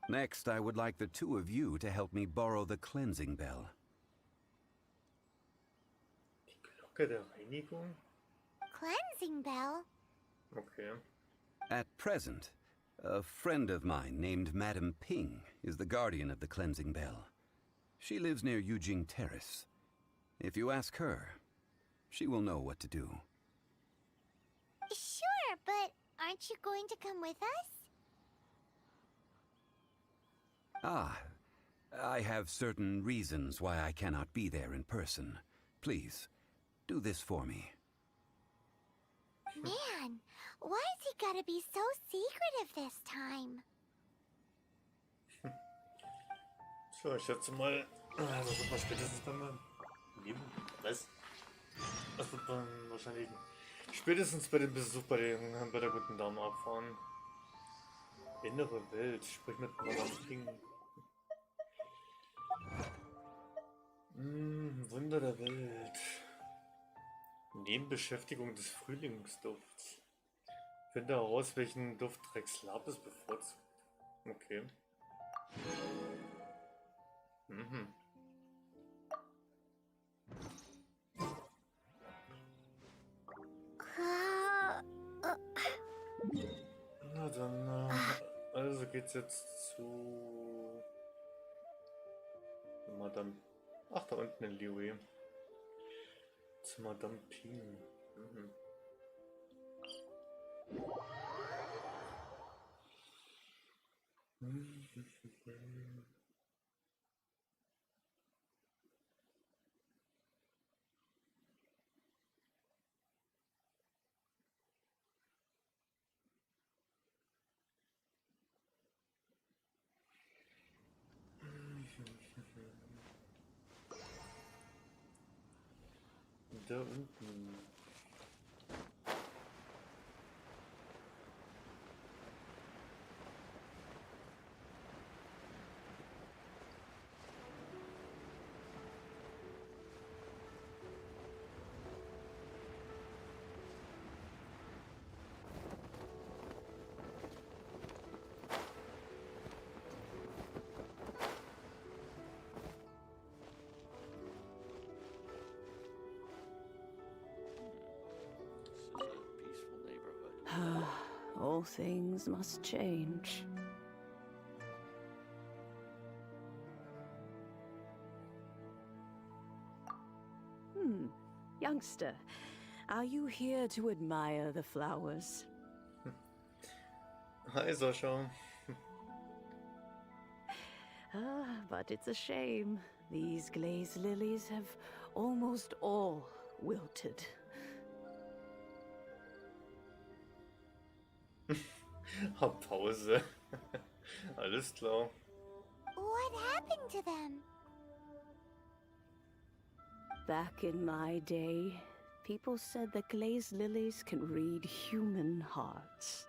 Next, I would like the two of you to help me borrow the cleansing bell. Die Glocke der Reinigung? Cleansing bell? Okay. At present, a friend of mine named Madame Ping is the guardian of the cleansing bell. She lives near Yujing Terrace. If you ask her, she will know what to do. Sure, but aren't you going to come with us? Ah, I have certain reasons why I cannot be there in person. Please, do this for me. Man, why's he gotta be so secretive this time? So, ich schätze mal, das wird man spätestens beim Leben. Was? Das wird man wahrscheinlich spätestens bei dem Besuch bei der guten Dame abfahren. Innere Welt, sprich mit Madame Ping. Wunder der Welt. Nebenbeschäftigung des Frühlingsdufts. Finde heraus, welchen Duft Rex Lapis bevorzugt. Okay. Mhm. Na dann, also geht's jetzt zu Madame. Ach, da unten in Liu. Zu Madame Ping. Mhm. Da unten. Peaceful neighborhood. All things must change. Youngster, are you here to admire the flowers? Hi, Sascha. But it's a shame. These glazed lilies have almost all wilted. Hab Pause. Alles klar. What happened to them? Back in my day, people said that glazed lilies can read human hearts.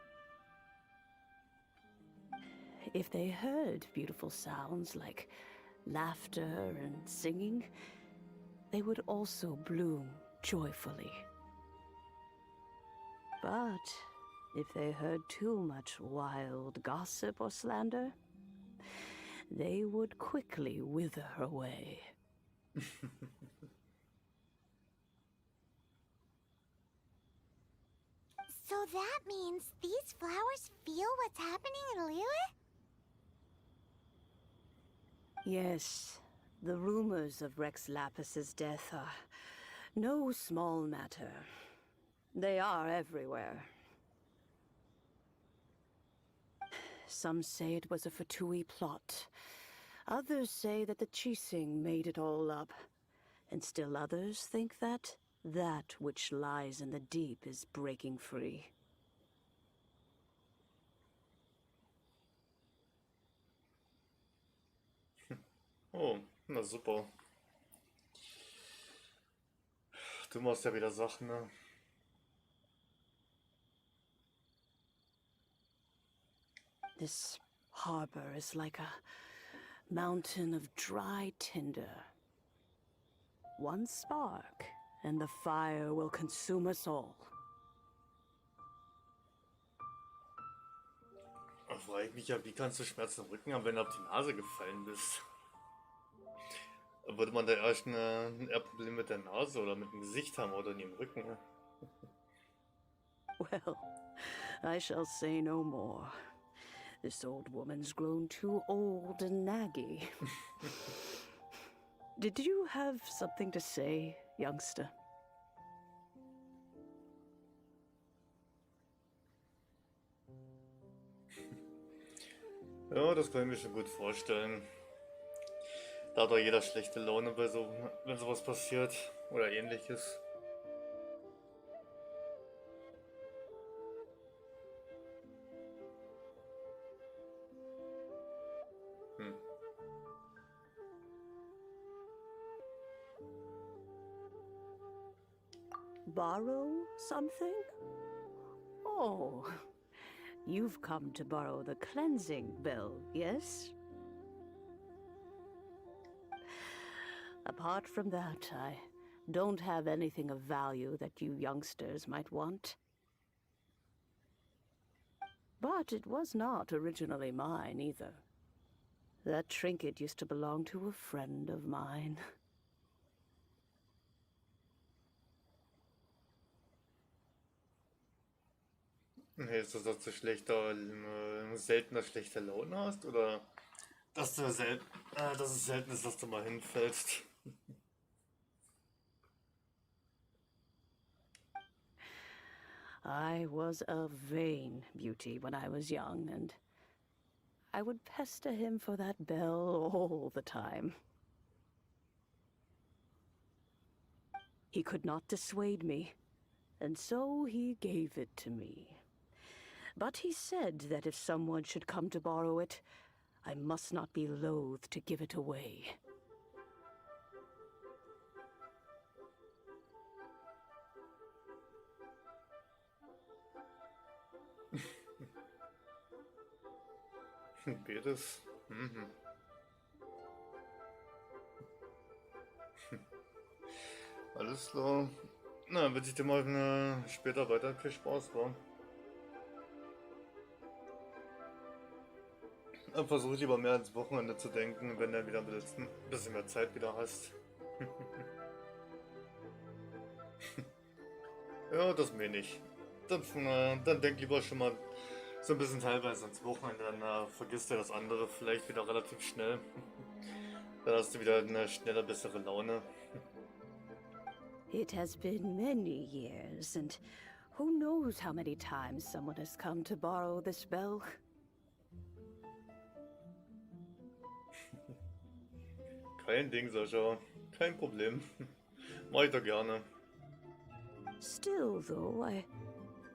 If they heard beautiful sounds like laughter and singing, they would also bloom joyfully. But if they heard too much wild gossip or slander, they would quickly wither away. So that means these flowers feel what's happening in Liyue? Yes, the rumors of Rex Lapis's death are no small matter. They are everywhere. Some say it was a Fatui plot. Others say that the Chising made it all up. And still others think that which lies in the deep is breaking free. Oh, na super. Du machst ja wieder Sachen, ne? This harbor is like a mountain of dry tinder. One spark, and the fire will consume us all. Da frage ich mich ja, wie kannst du Schmerzen im Rücken haben, wenn du auf die Nase gefallen bist? Würde man da erst ein Problem mit der Nase oder mit dem Gesicht haben oder in dem Rücken? Ne? Well, I shall say no more. This old woman's grown too old and naggy. Did you have something to say, youngster? Ja, das kann ich mir schon gut vorstellen. Da hat doch jeder schlechte Laune bei so, wenn sowas passiert oder ähnliches. borrow something? Oh, you've come to borrow the cleansing bell, yes? Apart from that, I don't have anything of value that you youngsters might want. But it was not originally mine either. That trinket used to belong to a friend of mine. Nee, ist das, dass du seltener schlechte Laune hast? Oder dass dass es selten ist, dass du mal hinfällst? I was a vain beauty when I was young, and I would pester him for that bell all the time. He could not dissuade me, and so he gave it to me. But he said that if someone should come to borrow it, I must not be loath to give it away. Beides? Mhm. Alles klar. Na, wünsche ich dir mal später weiter viel Spaß, wa? Dann versuche lieber mehr ans Wochenende zu denken, wenn du wieder ein bisschen mehr Zeit wieder hast. Ja, das meine ich. Dann denk lieber schon mal so ein bisschen teilweise ans Wochenende, dann vergisst du das andere vielleicht wieder relativ schnell. Dann hast du wieder eine schneller bessere Laune. It has been many years, and who knows how many times someone has come to borrow this bell. Kein Ding, Sascha. Kein Problem. Mach ich doch gerne. Still, though, I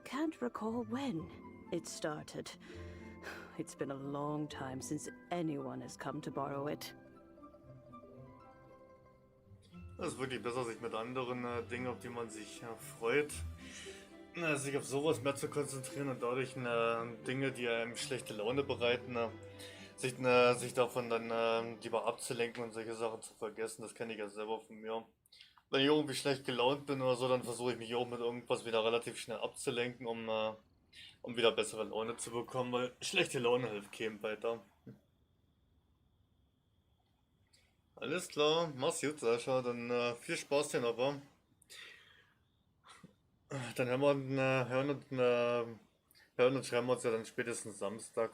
can't recall when it started. It's been a long time since anyone has come to borrow it. Es ist wirklich besser, sich mit anderen Dingen, auf die man sich freut, sich auf sowas mehr zu konzentrieren und dadurch Dinge, die einem schlechte Laune bereiten, sich davon dann lieber abzulenken und solche Sachen zu vergessen. Das kenne ich ja selber von mir. Wenn ich irgendwie schlecht gelaunt bin oder so, dann versuche ich mich auch mit irgendwas wieder relativ schnell abzulenken, um wieder bessere Laune zu bekommen, weil schlechte Laune hilft keinem weiter. Alles klar, mach's gut, Sascha, dann viel Spaß dir noch, wa? Dann hören und schreiben wir uns ja dann spätestens Samstag.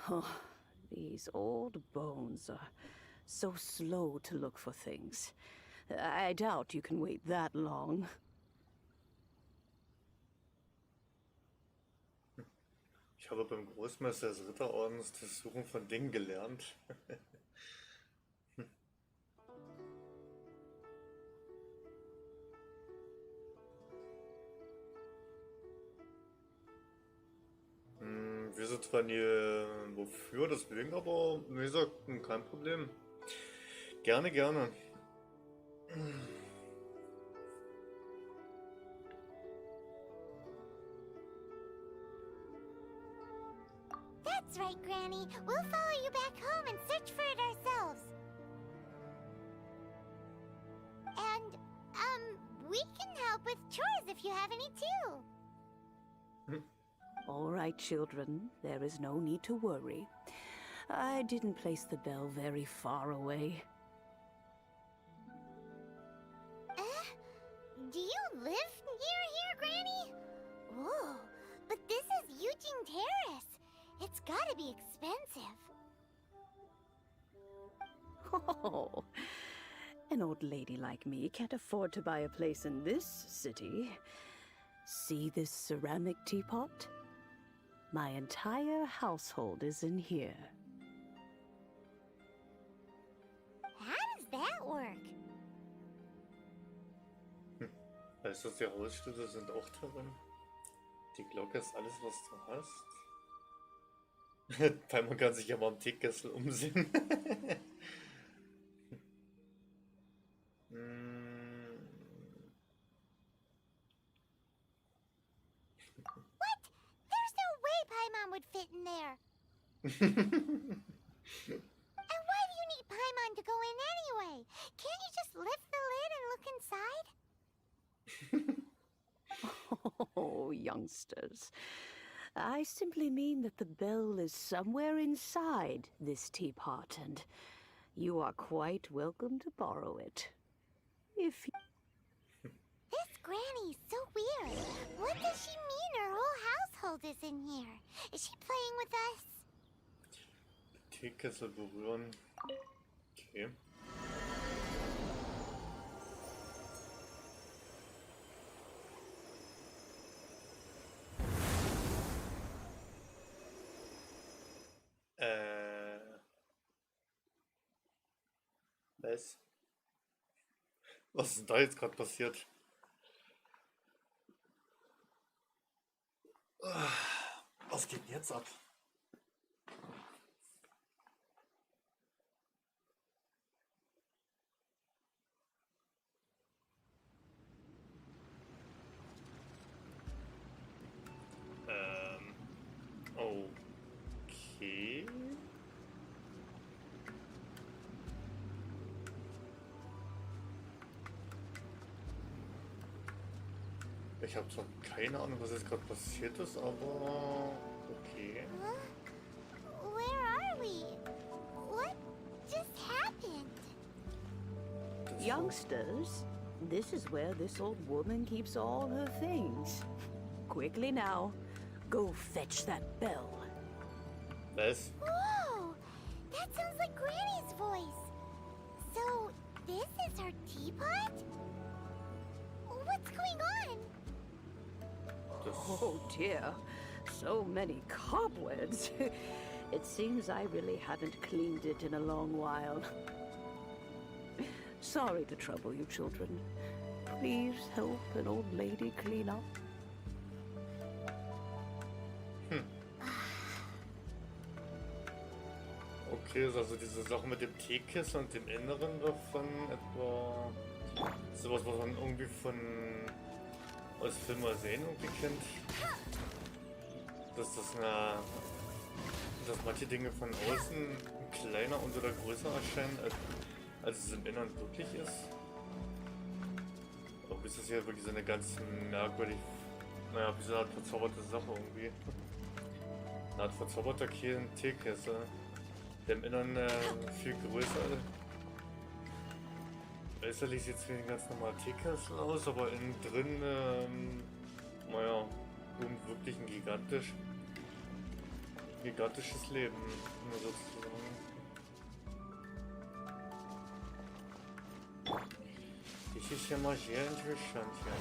Oh, these old bones are so slow to look for things. I doubt you can wait that long. Ich habe beim Großmeister des Ritterordens das Suchen von Dingen gelernt. Wir sind zwar nie wofür, deswegen, aber wie gesagt, kein Problem. Gerne, gerne. That's right, Granny. We'll follow you back home and search for it ourselves. And, we can help with chores if you have any too. All right, children, there is no need to worry. I didn't place the bell very far away. Do you live near here, Granny? Whoa, but this is Eugene Terrace. It's gotta be expensive. Oh, an old lady like me can't afford to buy a place in this city. See this ceramic teapot? My entire household is in here. How does that work? Weißt du, die Hausstücke sind auch darin? Die Glocke ist alles, was du hast? Weil man kann sich ja mal am Teekessel umsehen. would fit in there. And why do you need Paimon to go in anyway? Can't you just lift the lid and look inside? Oh, youngsters. I simply mean that the bell is somewhere inside this teapot, and you are quite welcome to borrow it. If you... This Granny's so weird. What does she mean her whole household is in here? Is she playing with us? Teekessel berühren. Okay. Was? Was ist denn da jetzt gerade passiert? Was geht denn jetzt ab? Okay. Ich habe zwar keine Ahnung, was jetzt gerade passiert ist, aber okay. Huh? Where are we? What just happened? Youngsters, this is where this old woman keeps all her things. Quickly now, go fetch that bell. Was? Whoa! That sounds like Granny's voice. So, this is her teapot? What's going on? Oh dear, so many cobwebs. It seems I really haven't cleaned it in a long while. Sorry to trouble you, children. Please help an old lady clean up. Okay, ist also diese Sache mit dem Teekessel und dem Inneren davon etwa sowas, was man irgendwie von aus Film oder Serien irgendwie kennt. Dass manche Dinge von außen kleiner und oder größer erscheinen, als es im Inneren wirklich ist. Aber ist das ja wirklich so eine ganz merkwürdig, naja, wie so eine Art verzauberte Sache irgendwie. Eine Art verzauberter Teekessel, der im Inneren viel größer ist. Äußerlich sieht es wie ein ganz normaler Teekessel aus, aber innen drin, naja, wirklich ein gigantisches Leben, sozusagen. Das ist ja mal sehr interessant, ja.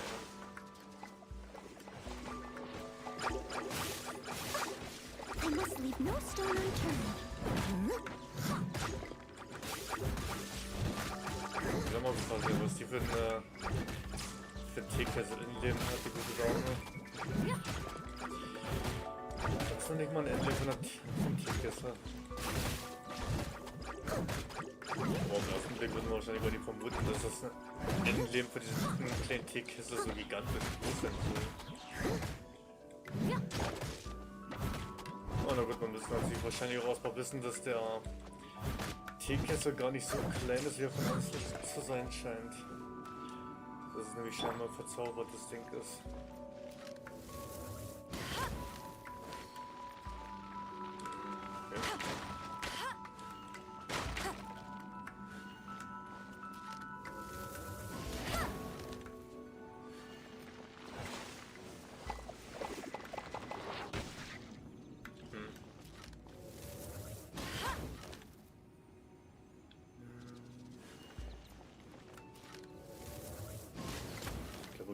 I must leave no stone unturned. Ich sag mal quasi, was die für ein Teekessel Innenleben hat, die gute Dame. Das ist noch nicht mal ein Innenleben von einem Teekessel. Aber im ersten Blick würden wir wahrscheinlich über die vermuten, dass das ein Innenleben für diesen kleinen Teekessel so gigantisch groß sein soll. Oh na gut, man müsste natürlich wahrscheinlich auch erstmal wissen, dass der Teekessel gar nicht so klein ist, wie er von außen zu sein scheint. Dass es nämlich scheinbar ein verzaubertes Ding ist.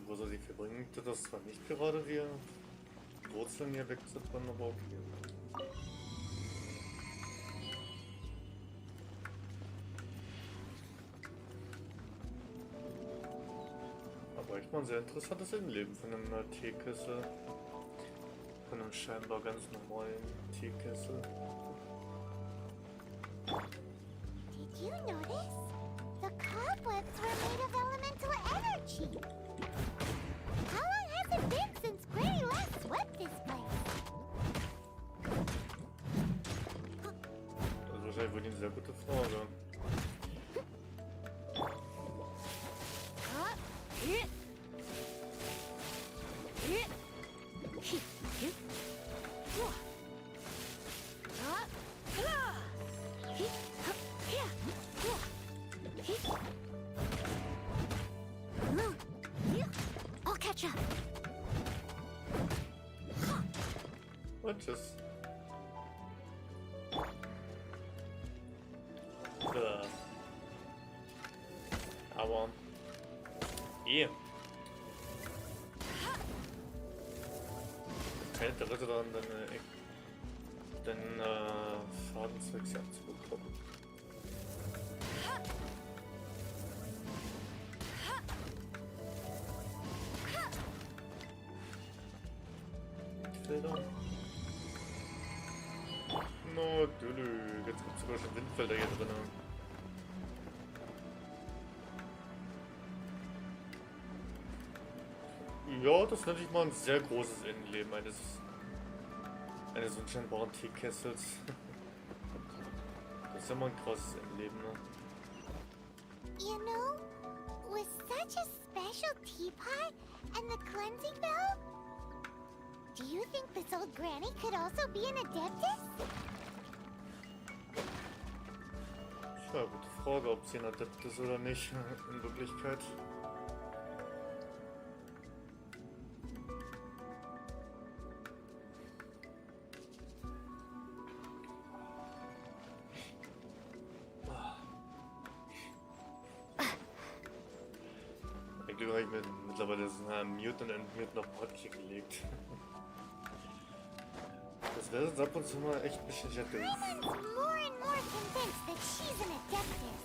Was er sich verbringt, das zwar nicht gerade wie Wurzeln hier wegzubrennen, aber okay. Aber echt mal ein sehr interessantes Innenleben von einem Teekessel. Von einem scheinbar ganz normalen Teekessel. Did you notice? The cobwebs were made of elemental energy. How long has it been since Granny last swept this place? wohl eine sehr gute Frage. I'll catch up. Und tschüss. Aber keine Interesse daran, dann Schadenswechsel abzubekommen. Felder. No, dülü. Jetzt gibt es sogar schon Windfelder hier drin. Ja, das nenne ich mal ein sehr großes Innenleben eines unscheinbaren Teekessels. Das ist ja mal ein krasses Innenleben, ne? You know, with such a special teapot and the cleansing bell, do you think this old granny could also be an Adeptus? Ja, gute Frage, ob sie ein Adept ist oder nicht, in Wirklichkeit. Eigentlich habe ich mir mittlerweile so ein Mute und Entmute noch Portchen gelegt. Das wäre sonst ab und zu mal echt ein bisschen schade. Raymond's more and more convinced that she's an Adeptus.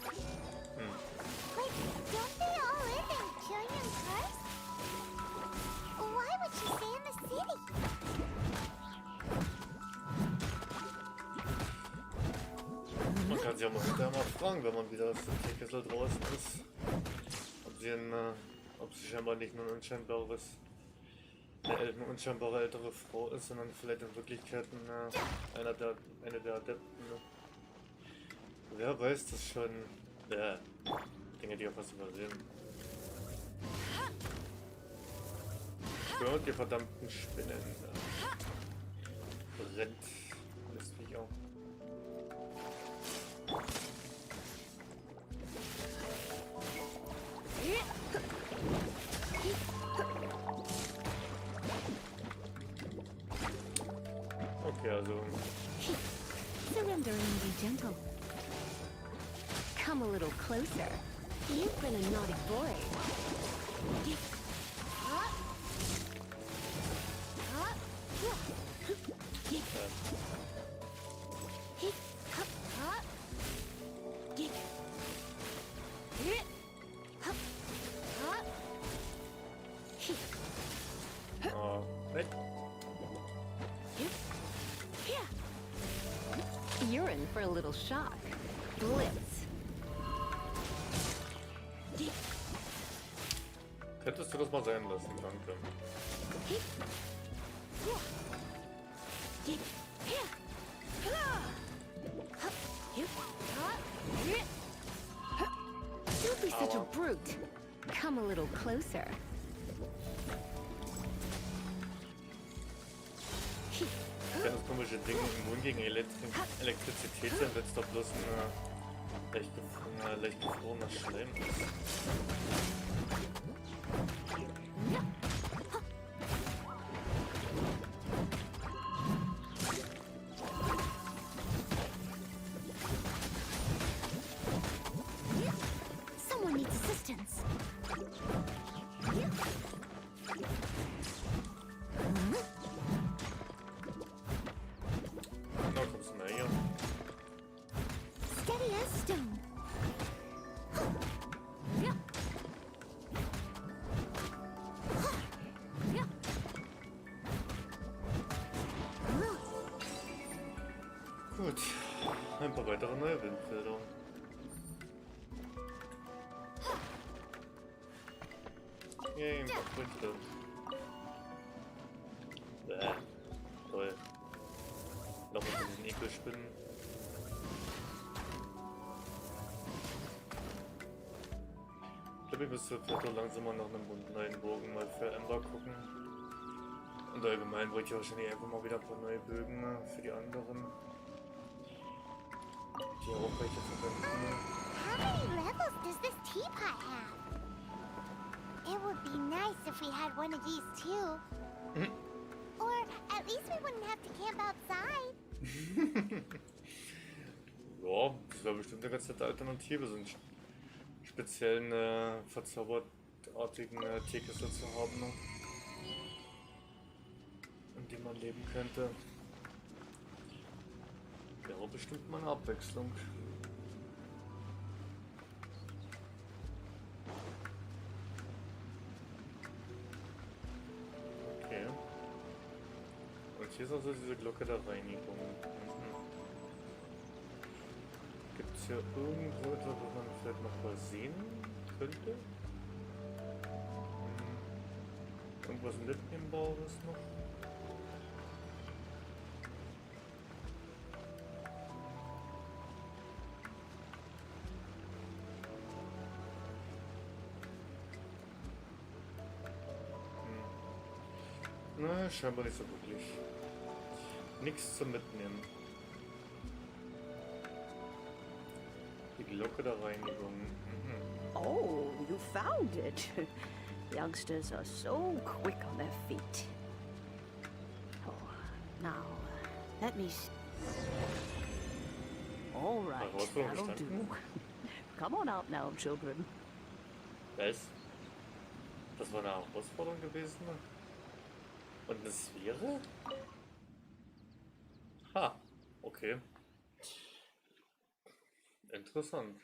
Like, don't they all live in giant cars? Why would she stay in the city? Man kann sie ja mal hinterher mal fragen, wenn man wieder aus dem Teekessel draußen ist. Ob sie scheinbar nicht nur eine unscheinbare ältere Frau ist, sondern vielleicht in Wirklichkeit eine der Adepten. Ne? Wer weiß das schon? Dinge, die auf was übersehen. Hört die verdammten Spinnen. Brennt. Lässt mich auch. Okay, also. Surrender and be gentle. Come a little closer. You've been a naughty boy. Weg. You're in for a little shock. Blitz. Hättest du das mal sein lassen, danke. Don't be such a brute. Come a little closer. Kann das komische Ding immun gegen Elektrizität sein, wenn es doch bloß ein leicht gefrorener Schleim ist. Someone needs assistance. Na, kommst du mal hier. Steady as stone. Gut, ein paar weitere neue Windfelder. Yay, ein paar Früchte. Toll. Noch mit diesen Ekelspinnen. glaube, ich müsste vielleicht auch langsam mal nach einem neuen Bogen mal für Ember gucken. Und allgemein wollte ich wahrscheinlich einfach mal wieder ein paar neue Bögen für die anderen. Die auch welche verwenden. How many levels does this teapot have? It would be nice if we had one of these too. Or at least we wouldn't have to camp outside. Ja, das wäre bestimmt eine ganz nette Alternative, so einen speziellen, verzaubertartigen Teekessel zu haben, ne? In dem man leben könnte. Wäre bestimmt mal eine Abwechslung. Okay. Und hier ist also diese Glocke der Reinigung. Gibt es hier irgendwo etwas, was man vielleicht noch mal sehen könnte? Irgendwas Mitnehmbares noch? Na, scheinbar nicht so wirklich. Nichts zum Mitnehmen. Die Glocke der Reinigung. Oh, you found it. Youngsters are so quick on their feet. Oh, now, let me see. All right, that'll do. Come on out now, children. Was? Das war eine Herausforderung gewesen? Und eine Sphäre? Ha, okay. Interessant.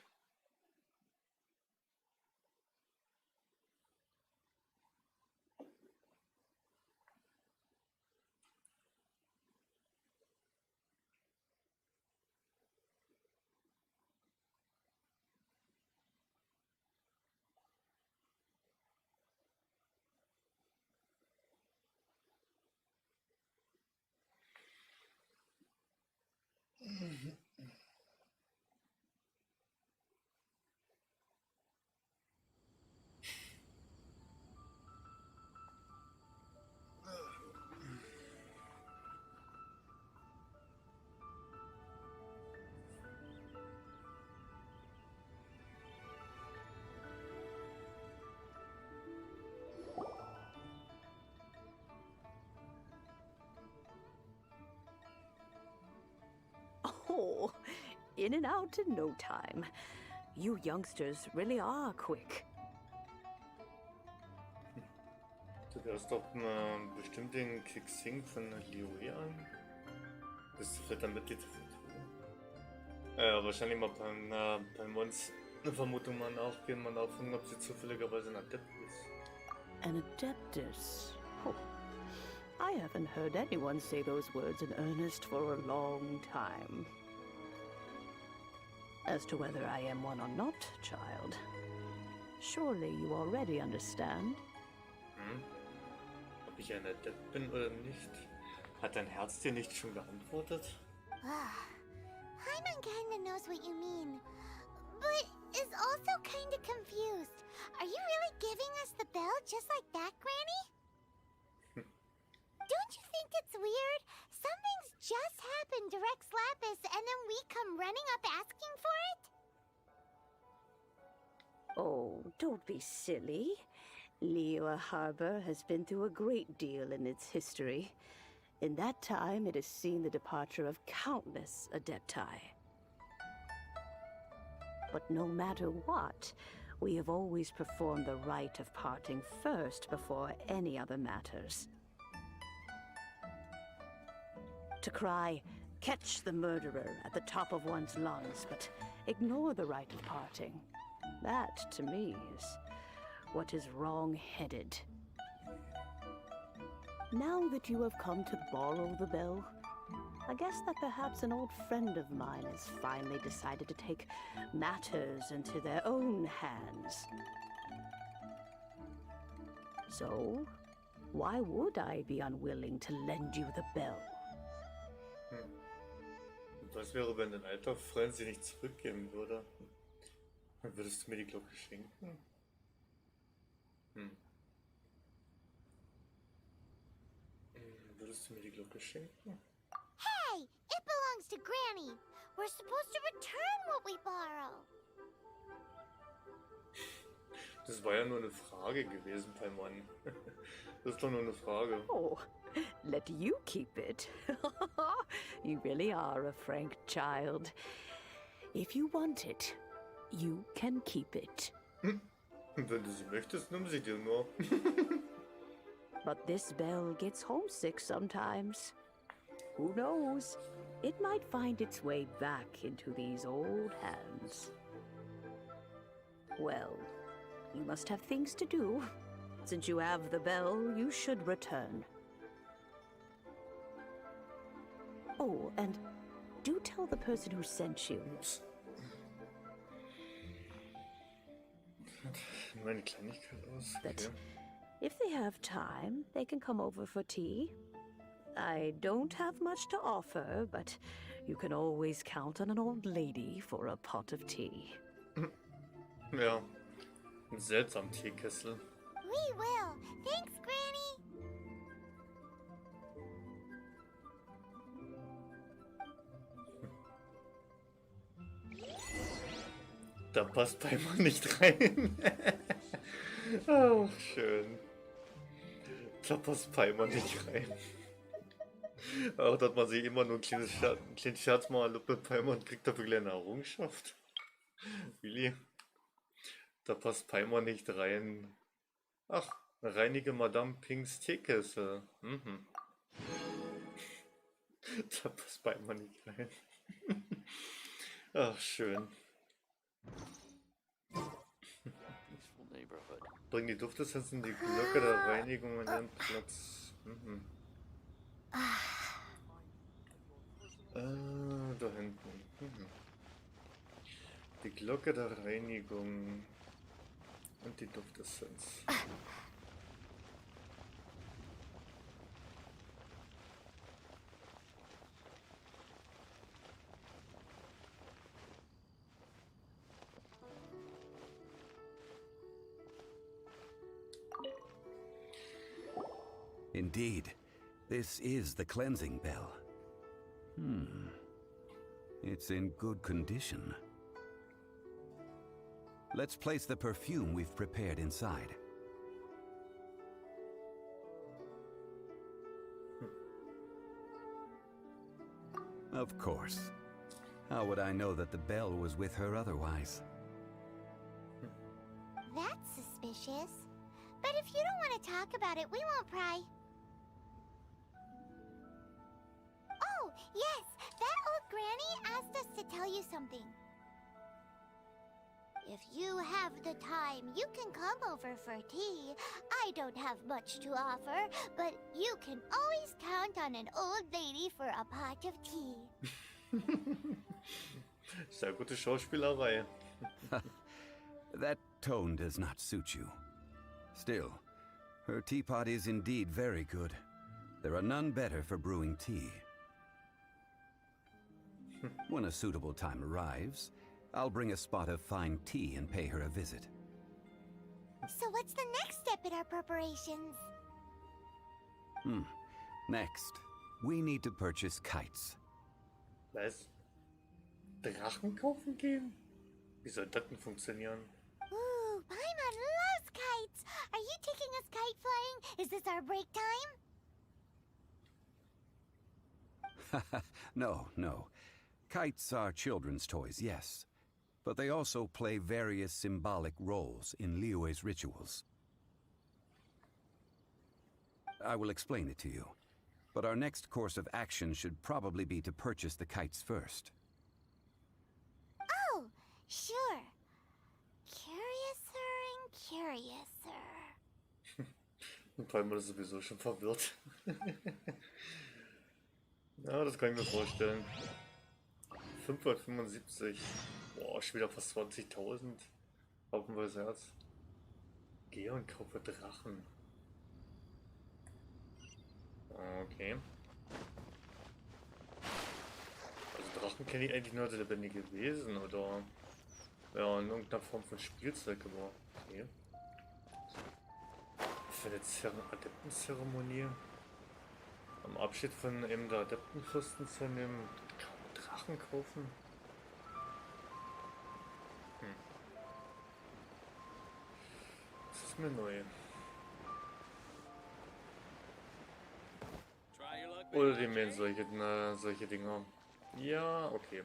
Oh, in and out in no time. You youngsters really are quick. Du hörst doch bestimmt den Kick-Sing von Lioe an. Bist du vielleicht ein Mitglied davon? Wahrscheinlich mal beim uns eine Vermutung mal nachgehen, mal nachfragen, ob sie zufälligerweise ein Adept ist. An adeptus? Oh, I haven't heard anyone say those words in earnest for a long time. As to whether I am one or not, child, surely you already understand. Ob ich ein Adept bin oder nicht? Hat dein Herz dir nicht schon geantwortet? Paimon kinda knows what you mean, but is also kinda confused. Are you really giving us the bell just like that, Granny? Don't you think it's weird? Something's just happened to Rex Lapis and then we come running up asking for it? Oh, don't be silly. Liyue Harbor has been through a great deal in its history. In that time, it has seen the departure of countless Adepti. But no matter what, we have always performed the rite of parting first before any other matters. To cry, "Catch the murderer," at the top of one's lungs, but ignore the rite of parting. That, to me, is what is wrong-headed. Now that you have come to borrow the bell, I guess that perhaps an old friend of mine has finally decided to take matters into their own hands. So, why would I be unwilling to lend you the bell? Und was wäre, wenn dein alter Freund sie nicht zurückgeben würde? Dann würdest du mir die Glocke schenken? Hm. Würdest du mir die Glocke schenken? Hey, it belongs to Granny. We're supposed to return what we borrow. Das war ja nur eine Frage gewesen, Paimon. Das ist doch nur eine Frage. Oh, let you keep it. You really are a frank child. If you want it, you can keep it. Wenn du sie möchtest, nimm sie dir nur. But this bell gets homesick sometimes. Who knows? It might find its way back into these old hands. Well, you must have things to do. Since you have the bell, you should return. Oh, and do tell the person who sent you. Ups. Nur eine Kleinigkeit aus. That Okay. if they have time, they can come over for tea. I don't have much to offer, but you can always count on an old lady for a pot of tea. Ja, ein seltsamer Teekessel. We will. Thanks, Granny. Da passt Paimon nicht rein. Oh, schön. Da passt Paimon nicht rein. Auch dass man sich immer nur ein kleines Scherz mal mit Paimon kriegt dafür eine kleine Errungenschaft. Willi. Da passt Paimon nicht rein. Ach, reinige Madame Pinks Teekessel. Mhm. Da passt Paimon nicht rein. Ach, schön. Peaceful neighborhood. Bring die Duftessenzen, die Glocke der Reinigung an ihren Platz. Mhm. Da hinten. Mhm. Die Glocke der Reinigung und die Duftessenz. Indeed, this is the cleansing bell. It's in good condition. Let's place the perfume we've prepared inside. Of course. How would I know that the bell was with her otherwise? That's suspicious. But if you don't want to talk about it, we won't pry. Oh, yes! That old granny asked us to tell you something. If you have the time, you can come over for tea. I don't have much to offer, but you can always count on an old lady for a pot of tea. Sehr gute Schauspielerei. That tone does not suit you. Still, her teapot is indeed very good. There are none better for brewing tea. When a suitable time arrives, I'll bring a spot of fine tea and pay her a visit. So what's the next step in our preparations? Next, we need to purchase kites. Was? Drachen kaufen gehen? Wie soll das denn funktionieren? Ooh, Paimon loves kites! Are you taking us kite flying? Is this our break time? No. Kites are children's toys, yes. But they also play various symbolic roles in Liyue's rituals. I will explain it to you. But our next course of action should probably be to purchase the kites first. Oh, sure. Curiouser and curiouser. Paimon ist sowieso schon verwirrt. Ja, das kann ich mir vorstellen. 575. Boah, schon wieder fast 20.000. Hoffen wir das Herz. Geh und kaufe Drachen. Okay. Also Drachen kenne ich eigentlich nur als lebendige Wesen oder ja, in irgendeiner Form von Spielzeug, aber okay. für eine Adeptenzeremonie? Am Abschied von einem der Adeptenfürsten zu einem Drachen kaufen? Das ist mir neu. Oder die meinen solche Dinger. Ja, okay.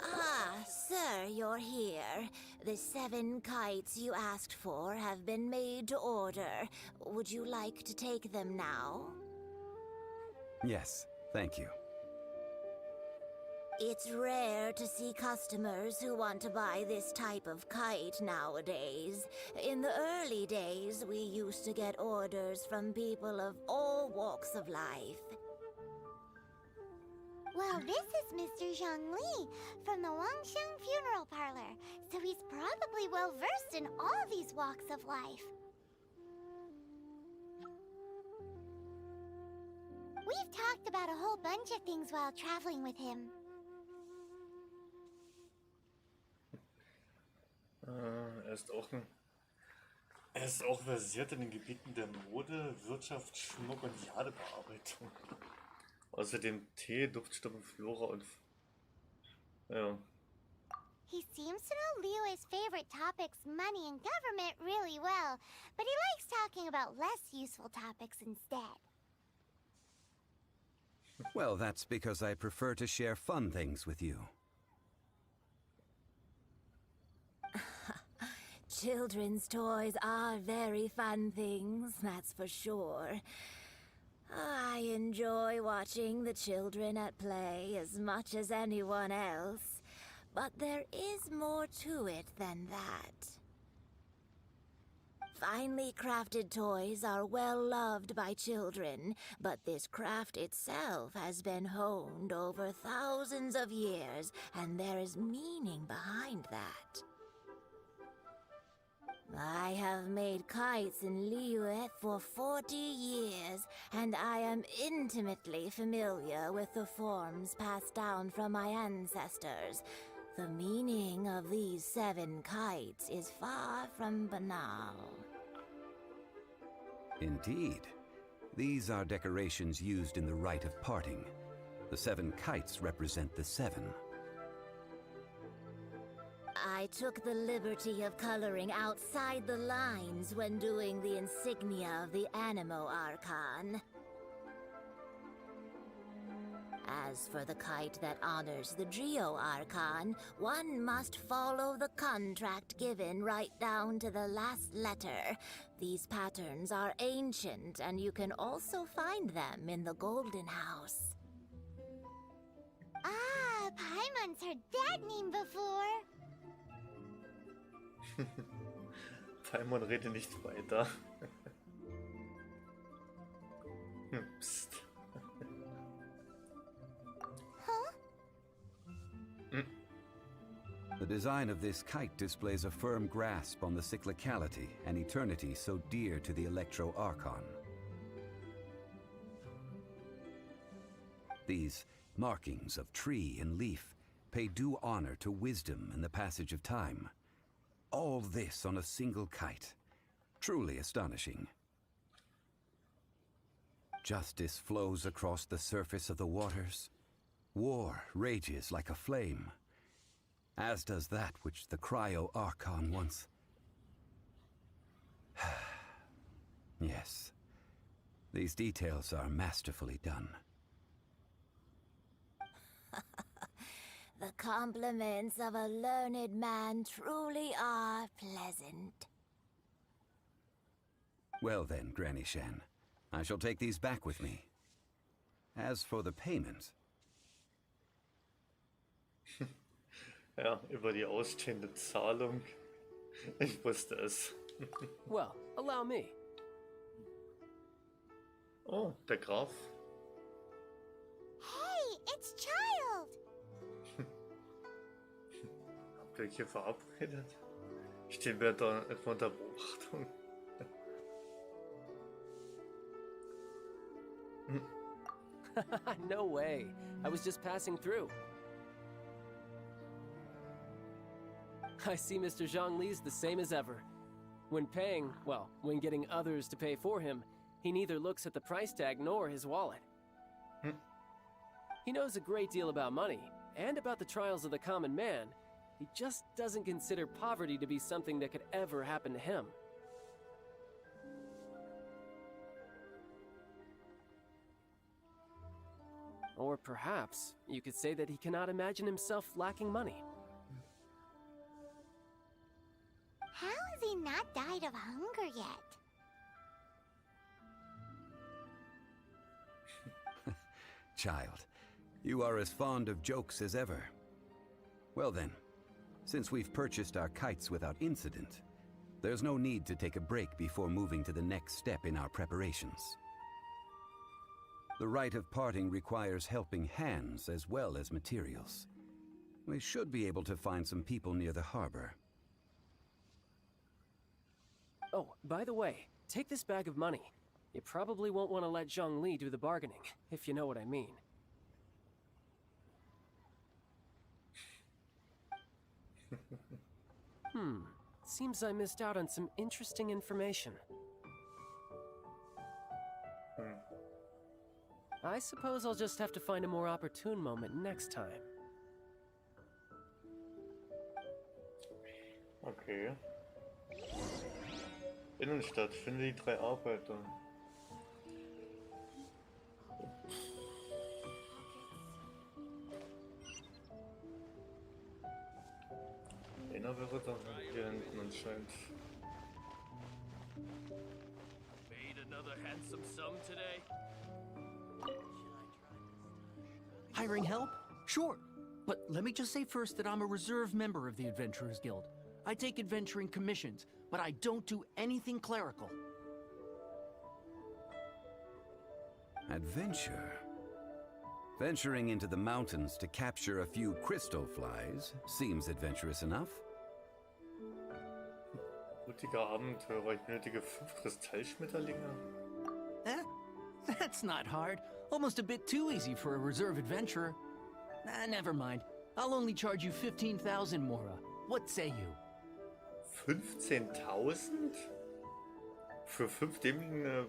Ah, sir, you're here. The 7 kites you asked for have been made to order. Would you like to take them now? Yes, thank you. It's rare to see customers who want to buy this type of kite nowadays. In the early days, we used to get orders from people of all walks of life. Well, this is Mr. Zhang Li from the Wangxiang Funeral Parlor, so he's probably well versed in all these walks of life. We've talked about a whole bunch of things while traveling with him. Er ist auch versiert in den Gebieten der Mode, Wirtschaft, Schmuck und Jadebearbeitung. Außerdem Tee, Duftstoffe, Flora und... Ja. He seems to know Liyue's favorite topics, money and government, really well, but he likes talking about less useful topics instead. Well, that's because I prefer to share fun things with you. Children's toys are very fun things, that's for sure. I enjoy watching the children at play as much as anyone else, but there is more to it than that. Finely crafted toys are well loved by children, but this craft itself has been honed over thousands of years, and there is meaning behind that. I have made kites in Liyue for 40 years, and I am intimately familiar with the forms passed down from my ancestors. The meaning of these 7 kites is far from banal. Indeed. These are decorations used in the rite of parting. The 7 kites represent the 7. I took the liberty of coloring outside the lines when doing the insignia of the Animo Archon. As for the kite that honors the Geo Archon, one must follow the contract given right down to the last letter. These patterns are ancient, and you can also find them in the Golden House. Ah, Paimon's heard that name before. Paimon, rede nicht weiter. Psst. Huh? The design of this kite displays a firm grasp on the cyclicality and eternity so dear to the Electro Archon. These markings of tree and leaf pay due honor to wisdom and the passage of time. All this on a single kite. Truly astonishing. Justice flows across the surface of the waters. War rages like a flame. As does that which the Cryo Archon once... Yes. These details are masterfully done. The compliments of a learned man truly are pleasant. Well then, Granny Shan, I shall take these back with me. As for the payment... Ja, über die ausstehende Zahlung. Ich wusste es. Well, allow me. Oh, der Graf. Hey, it's Child! Habt ihr euch hier verabredet? Stehen wir da etwa unter Beobachtung? No way. I was just passing through. I see Mr. Zhongli's the same as ever. When paying, well, when getting others to pay for him, he neither looks at the price tag nor his wallet. He knows a great deal about money, and about the trials of the common man. He just doesn't consider poverty to be something that could ever happen to him. Or perhaps you could say that he cannot imagine himself lacking money. How has he not died of hunger yet? Child, you are as fond of jokes as ever. Well then, since we've purchased our kites without incident, there's no need to take a break before moving to the next step in our preparations. The rite of parting requires helping hands as well as materials. We should be able to find some people near the harbor. Oh, by the way, take this bag of money. You probably won't want to let Zhongli do the bargaining, if you know what I mean. Seems I missed out on some interesting information. I suppose I'll just have to find a more opportune moment next time. Okay. Innenstadt, finde die 3 Arbeiter. Einer wäre da hier hinten anscheinend. Made another handsome sum today. Hiring help? Sure. But let me just say first that I'm a reserve member of the Adventurers Guild. I take adventuring commissions, but I don't do anything clerical. Adventure? Venturing into the mountains to capture a few crystal flies seems adventurous enough. Mutiger Abenteurer, ich benötige 5 Kristallschmetterlinge. That's not hard. Almost a bit too easy for a reserve adventurer. Never mind. I'll only charge you 15,000 Mora. What say you? 15.000? Für 5 Dämlinge,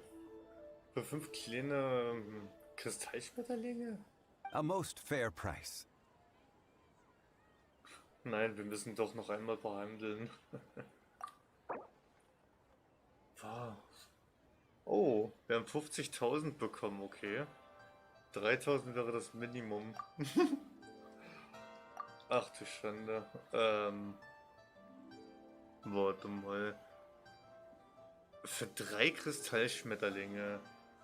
für 5 kleine Kristallschmetterlinge? A most fair price. Nein, wir müssen doch noch einmal verhandeln. Was? Oh, wir haben 50.000 bekommen, okay. 3.000 wäre das Minimum. Ach du Schande. Warte mal. Für 3 Kristallschmetterlinge.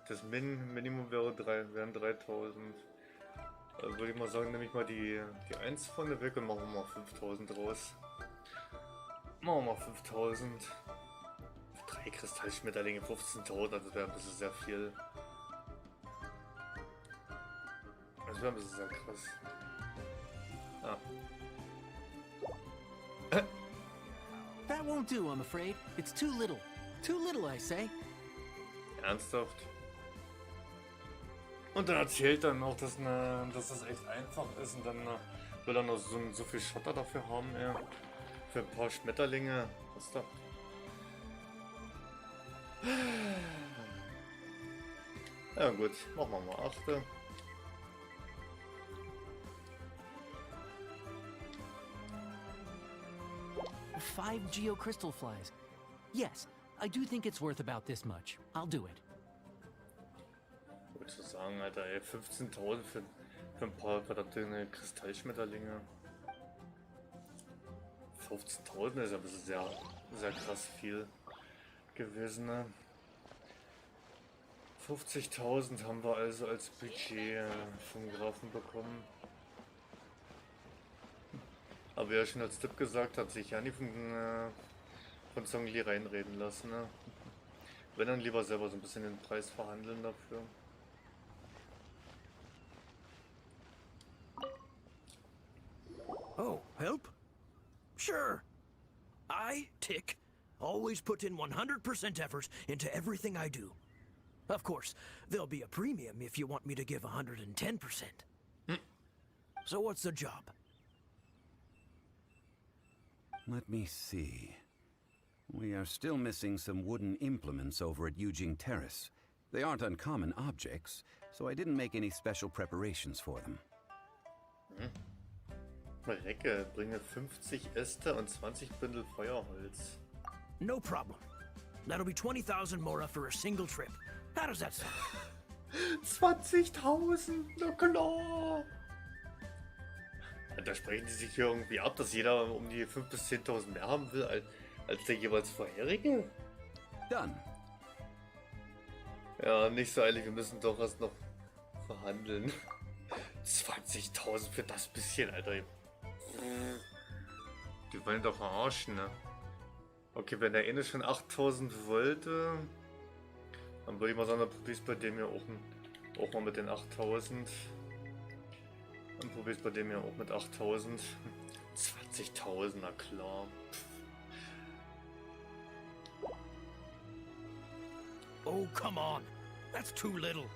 Das Minimum wären 3.000. Also würde ich mal sagen, nehme ich mal die 1 vorne weg und machen wir mal 5.000 raus. Machen wir mal 5.000. 3 Kristallschmetterlinge, 15.000, das wäre ein bisschen sehr viel. Das wäre ein bisschen sehr krass. Ah. That won't do, I'm afraid. It's too little. Too little, I say. Ernsthaft? Und er erzählt dann auch, dass das echt einfach ist und dann will er noch so viel Schotter dafür haben, ey. Für ein paar Schmetterlinge. Was ist da? Ja gut, machen wir mal 8. Five geocrystal flies. Yes, I do think it's worth about this much. I'll do it. Wollte ich sagen, Alter, ey, 15.000 für ein paar verdammte Kristallschmetterlinge. 15.000 ist ja ein bisschen sehr krass viel gewesen, ne? 50.000 haben wir also als Budget vom Grafen bekommen. Aber wie er schon als Tipp gesagt hat, sich ja nie von Zhongli reinreden lassen. Ne? Wenn dann lieber selber so ein bisschen den Preis verhandeln dafür. Oh, help? Sure. I, Tick, always put in 100% effort into everything I do. Of course, there'll be a premium if you want me to give 110%. So what's the job? let me see. We are still missing some wooden implements over at Eugene Terrace. They aren't uncommon objects, so I didn't make any special preparations for them. Recke, bringe 50 Äste und 20 Bündel Feuerholz. No problem. That'll be 20,000 Mora for a single trip. How does that sound? 20.000, na klar! Da sprechen die sich hier irgendwie ab, dass jeder um die 5.000 bis 10.000 mehr haben will als der jeweils vorherige. Done. Ja, nicht so eilig, wir müssen doch erst noch verhandeln. 20.000 für das bisschen, Alter. Die wollen doch verarschen, ne? Okay, wenn der eine schon 8.000 wollte, dann würde ich mal sagen, dann probier's bei dem ja auch mal mit den 8.000. Dann probier's bei dem ja auch mit 8.000. 20.000, na klar. Oh, come on. That's too little.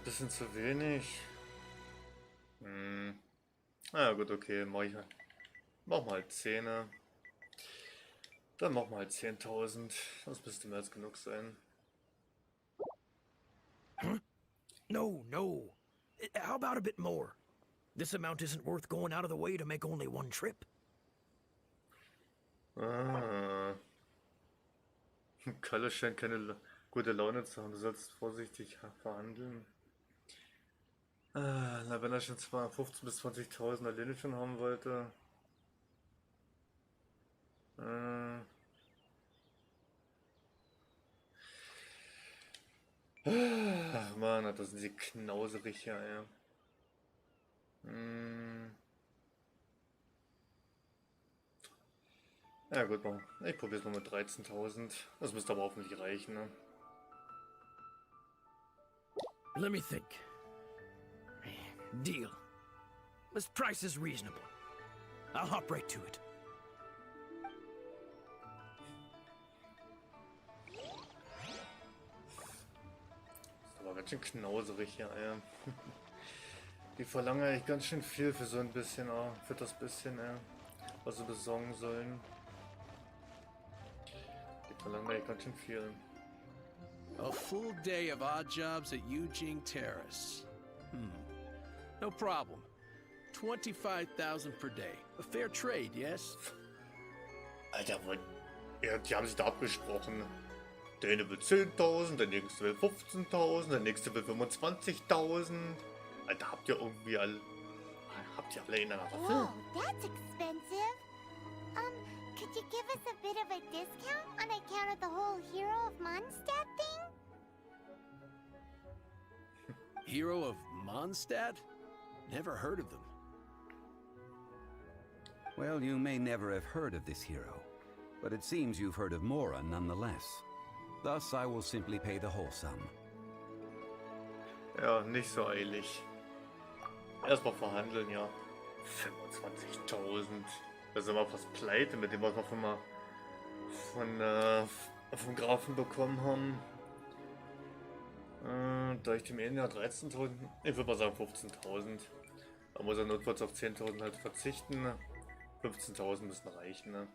Bisschen zu wenig. Na gut, okay, mach mal 10. Dann mach mal 10.000. Das müsste mehr als genug sein. No, no. How about a bit more? This amount isn't worth going out of the way to make only one trip. Kalle scheint keine gute Laune zu haben. Du sollst vorsichtig verhandeln. Na, wenn er schon 15.000 bis 20.000 alleine schon haben wollte. Ach man, das sind die knauserig hier, ja. Ja gut, ich probier's mal mit 13.000. Das müsste aber hoffentlich reichen, ne? Let me think. Deal. This price is reasonable. I'll hop right to it. Das ist aber ganz schön knauserig hier, ja. Die verlangen eigentlich ganz schön viel für so ein bisschen, für das bisschen, was sie besorgen sollen. Die verlangen eigentlich ganz schön viel. A full day of odd jobs at Eugene Terrace. No problem. 25,000 per day. A fair trade, yes? Alter, die haben sich da abgesprochen. Der eine will 10.000, der nächste will 15.000, der nächste will 25.000. Alter, habt ihr alle in einer Waffe? Whoa, that's expensive. Could you give us a bit of a discount on account of the whole Hero of Mondstadt thing? Hero of Mondstadt? Never heard of them. Well, you may never have heard of this hero, but it seems you've heard of Mora nonetheless. Thus, I will simply pay the whole sum. Ja, nicht so eilig. Erstmal verhandeln, ja. 25.000. Da sind wir fast pleite mit dem, was wir vom Grafen bekommen haben. Da ich dem ja 13.000, ich würde mal sagen 15.000. Da muss er notfalls auf 10.000 halt verzichten. 15.000 müssen reichen, ne?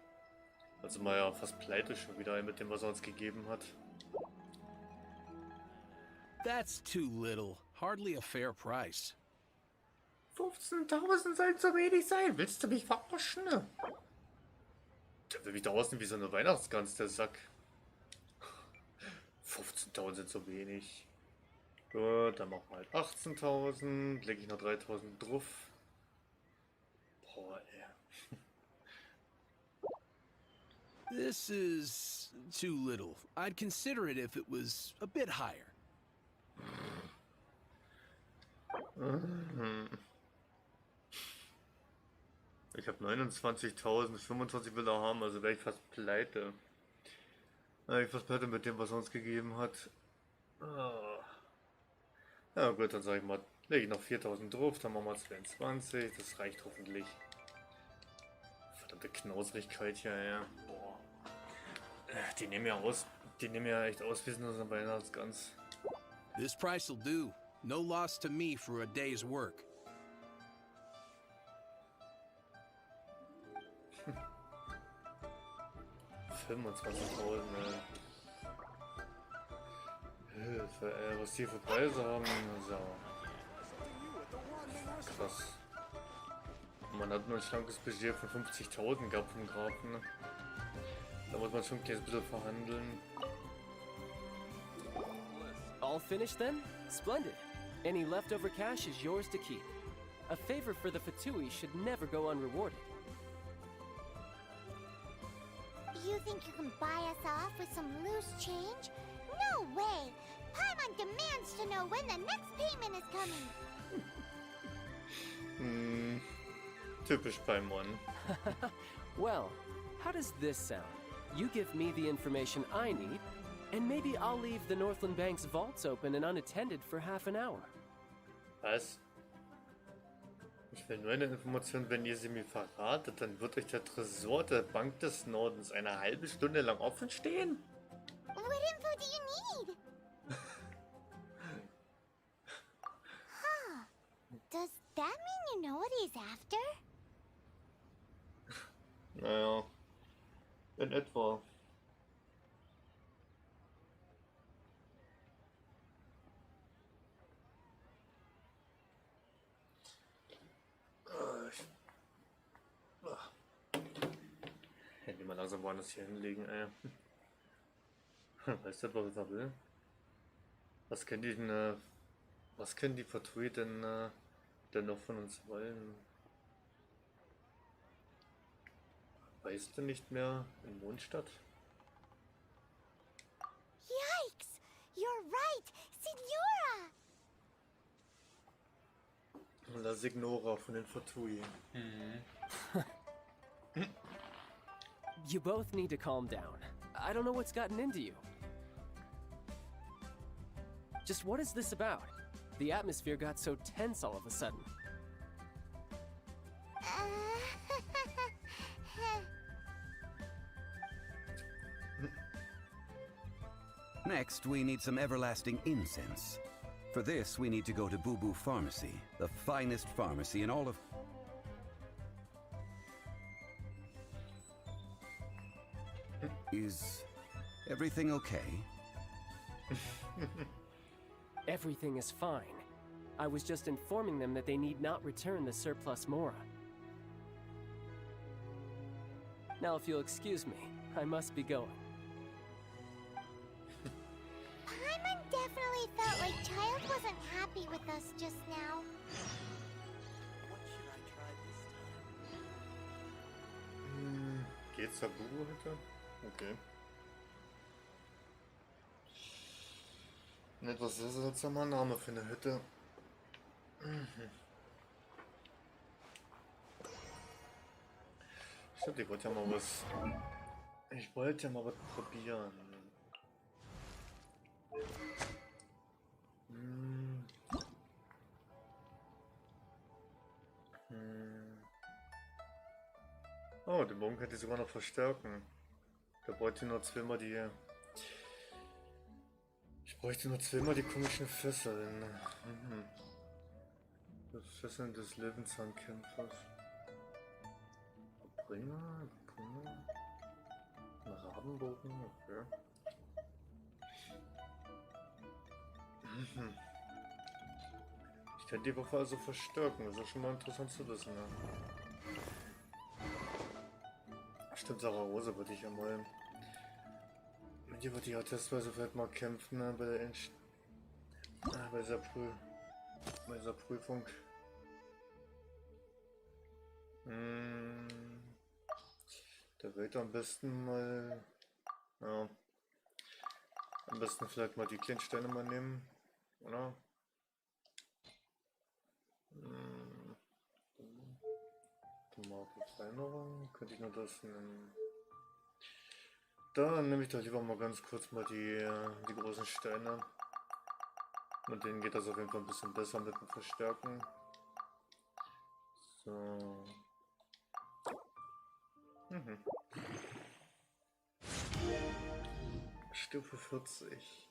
Also mal ja fast pleite schon wieder mit dem, was er uns gegeben hat. That's too little. Hardly a fair price. 15.000 soll zu wenig sein. Willst du mich verarschen? Der will mich da aussehen wie so eine Weihnachtsgans, der Sack. 15.000 sind zu wenig. Gut, dann machen wir halt 18.000. Lege ich noch 3.000 drauf. Boah, ey. This is too little. I'd consider it if it was a bit higher. Ich habe 29.000, 25 will er haben, also wäre ich fast pleite. Ich fast pleite mit dem, was er uns gegeben hat. Ja gut, dann sage ich mal, lege ich noch 4.000 drauf, dann machen wir 22, das reicht hoffentlich. Verdammte Knauserigkeit hier, ja. Boah. Die nehmen ja echt aus wie so eine Weihnachtsgans. This price will do. No loss to me for a day's work. 25.000, Hilfe, was die für Preise haben, so. Krass. Man hat nur ein schlankes Budget von 50.000 gehabt vom Grafen. Ne? Da muss man schon ein bisschen verhandeln. All finished then? Splendid. Any leftover cash is yours to keep. A favor for the Fatui should never go unrewarded. You think you can buy us off with some loose change? No way! Paimon demands to know when the next payment is coming. Typisch Paimon. Well, how does this sound? You give me the information I need, and maybe I'll leave the Northland Bank's vaults open and unattended for half an hour. Was? Ich will nur eine Information, wenn ihr sie mir verratet, dann wird euch der Tresor der Bank des Nordens eine halbe Stunde lang offen stehen? What info do you need? Huh. Does that mean you know what he's after? Naja, in etwa. Hätte ich mal langsam woanders hier hinlegen, ey. Weißt du, was er will? Was können die denn, was können die Fatui denn noch von uns wollen? Weißt du nicht mehr in Mondstadt? Yikes! You're right! Signora! La Signora von den Fatui. You both need to calm down. I don't know what's gotten into you. Just what is this about? The atmosphere got so tense all of a sudden. Next, we need some everlasting incense. For this, we need to go to Boo Boo Pharmacy, the finest pharmacy in all of... Is everything okay? Everything is fine. I was just informing them that they need not return the surplus Mora. Now, if you'll excuse me, I must be going. Paimon definitely felt like Child wasn't happy with us just now. What should I try this time? Geht's da Bubu heute? Okay. Ein etwas sehr seltsamer Name für eine Hütte. Stimmt, ich wollte ja mal was. Ich wollte ja mal was probieren. Oh, den Bogen könnte ich sogar noch verstärken. Da bräuchte ich nur zweimal die. Ich bräuchte nur zweimal die komischen Fesseln. Das Fesseln des Löwenzahnkämpfers. Bringer. Ein Rabenbogen, okay. Ich könnte die Waffe also verstärken, das ist schon mal interessant zu wissen. Ne? Stimmt, Sarah Rose würde ich ja mal. Mit ihr würde ich auch testweise vielleicht mal kämpfen, ne, bei der bei dieser Prüfung. Da wird am besten mal. Ja. Am besten vielleicht mal die Kleinsteine mal nehmen, oder? Veränderung, könnte ich nur das nehmen. Da nehme ich doch lieber mal ganz kurz mal die großen Steine. Mit denen geht das auf jeden Fall ein bisschen besser mit dem Verstärken. So. Stufe 40.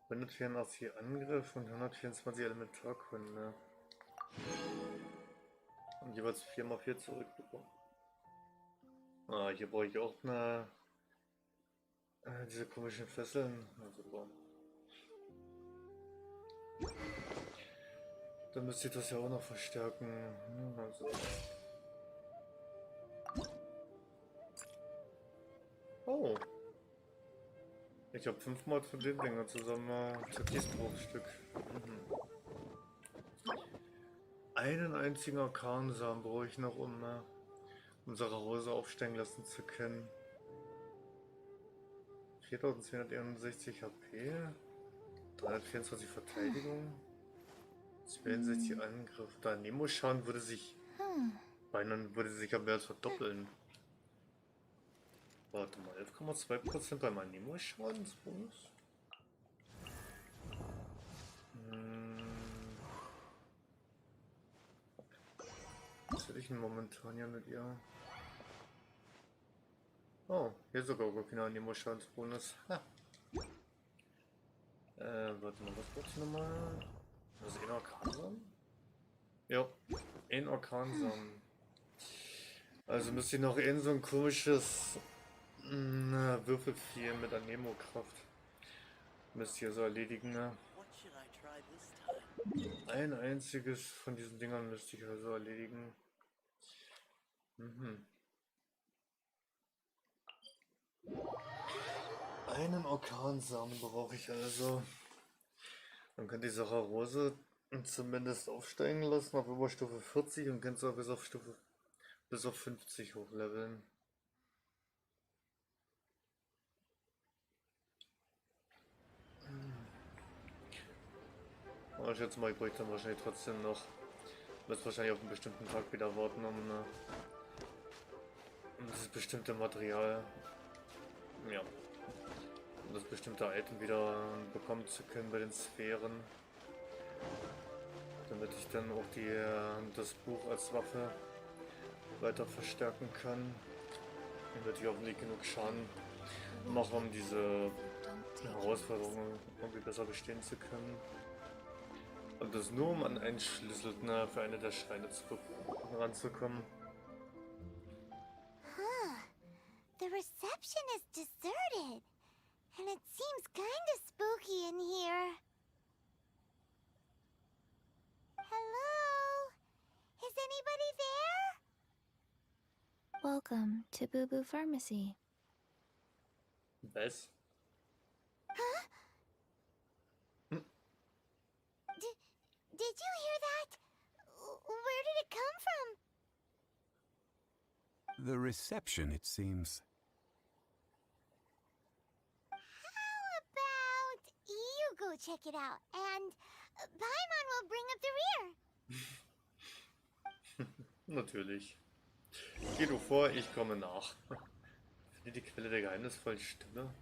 184 Angriff und 124 Elementarkunde. Und jeweils 4x4 zurückbekommen. Ah, hier brauche ich auch eine Diese komischen Fesseln. Also, dann müsste ich das ja auch noch verstärken. Also. Oh. Ich habe 5 Mal von den Dinger zusammen Türkisbruchstück. Einen einzigen Arkansamen brauche ich noch, um unsere Hause aufsteigen lassen zu können. 4261 HP, 324 Verteidigung, 62 Angriff. Da Nemo-Schaden würde sich beinahe ja mehr als verdoppeln. Warte mal, 11,2% bei meinem Nemo-Schadensbonus? Was hätte ich denn momentan ja mit ihr? Oh, hier sogar gar kein Nemo-Schadensbonus. Warte mal, was braucht ich nochmal? Das ist ein Orkansamen? Ja, ein Orkansamen. Also müsste ich noch in so ein komisches Würfelvieh mit Anemo-Kraft. Müsst ihr so erledigen, ne? Ein einziges von diesen Dingern müsste ich also erledigen. Einen Orkansamen brauche ich also. Man kann die Saccharose zumindest aufsteigen lassen auf Oberstufe 40 und kann es auch bis auf 50 hochleveln. Aber ich schätze mal, ich bräuchte dann wahrscheinlich trotzdem noch. Muss wahrscheinlich auf einen bestimmten Tag wieder warten, um dieses bestimmte Material, ja, um das bestimmte Item wieder bekommen zu können bei den Sphären. Damit ich dann auch das Buch als Waffe weiter verstärken kann. Damit ich hoffentlich genug Schaden mache, um diese Herausforderungen irgendwie besser bestehen zu können. Und das nur, um an einen Schlüssel für eine der Schreine ranzukommen. The reception is deserted. And it seems kinda spooky in here. Hello? Is anybody there? Welcome to Boo Boo Pharmacy. Was? Huh? Did you hear that? Where did it come from? The reception, it seems. How about you go check it out, and Paimon will bring up the rear. Natürlich. Geh du vor, ich komme nach. Finde die Quelle der geheimnisvollen Stimme.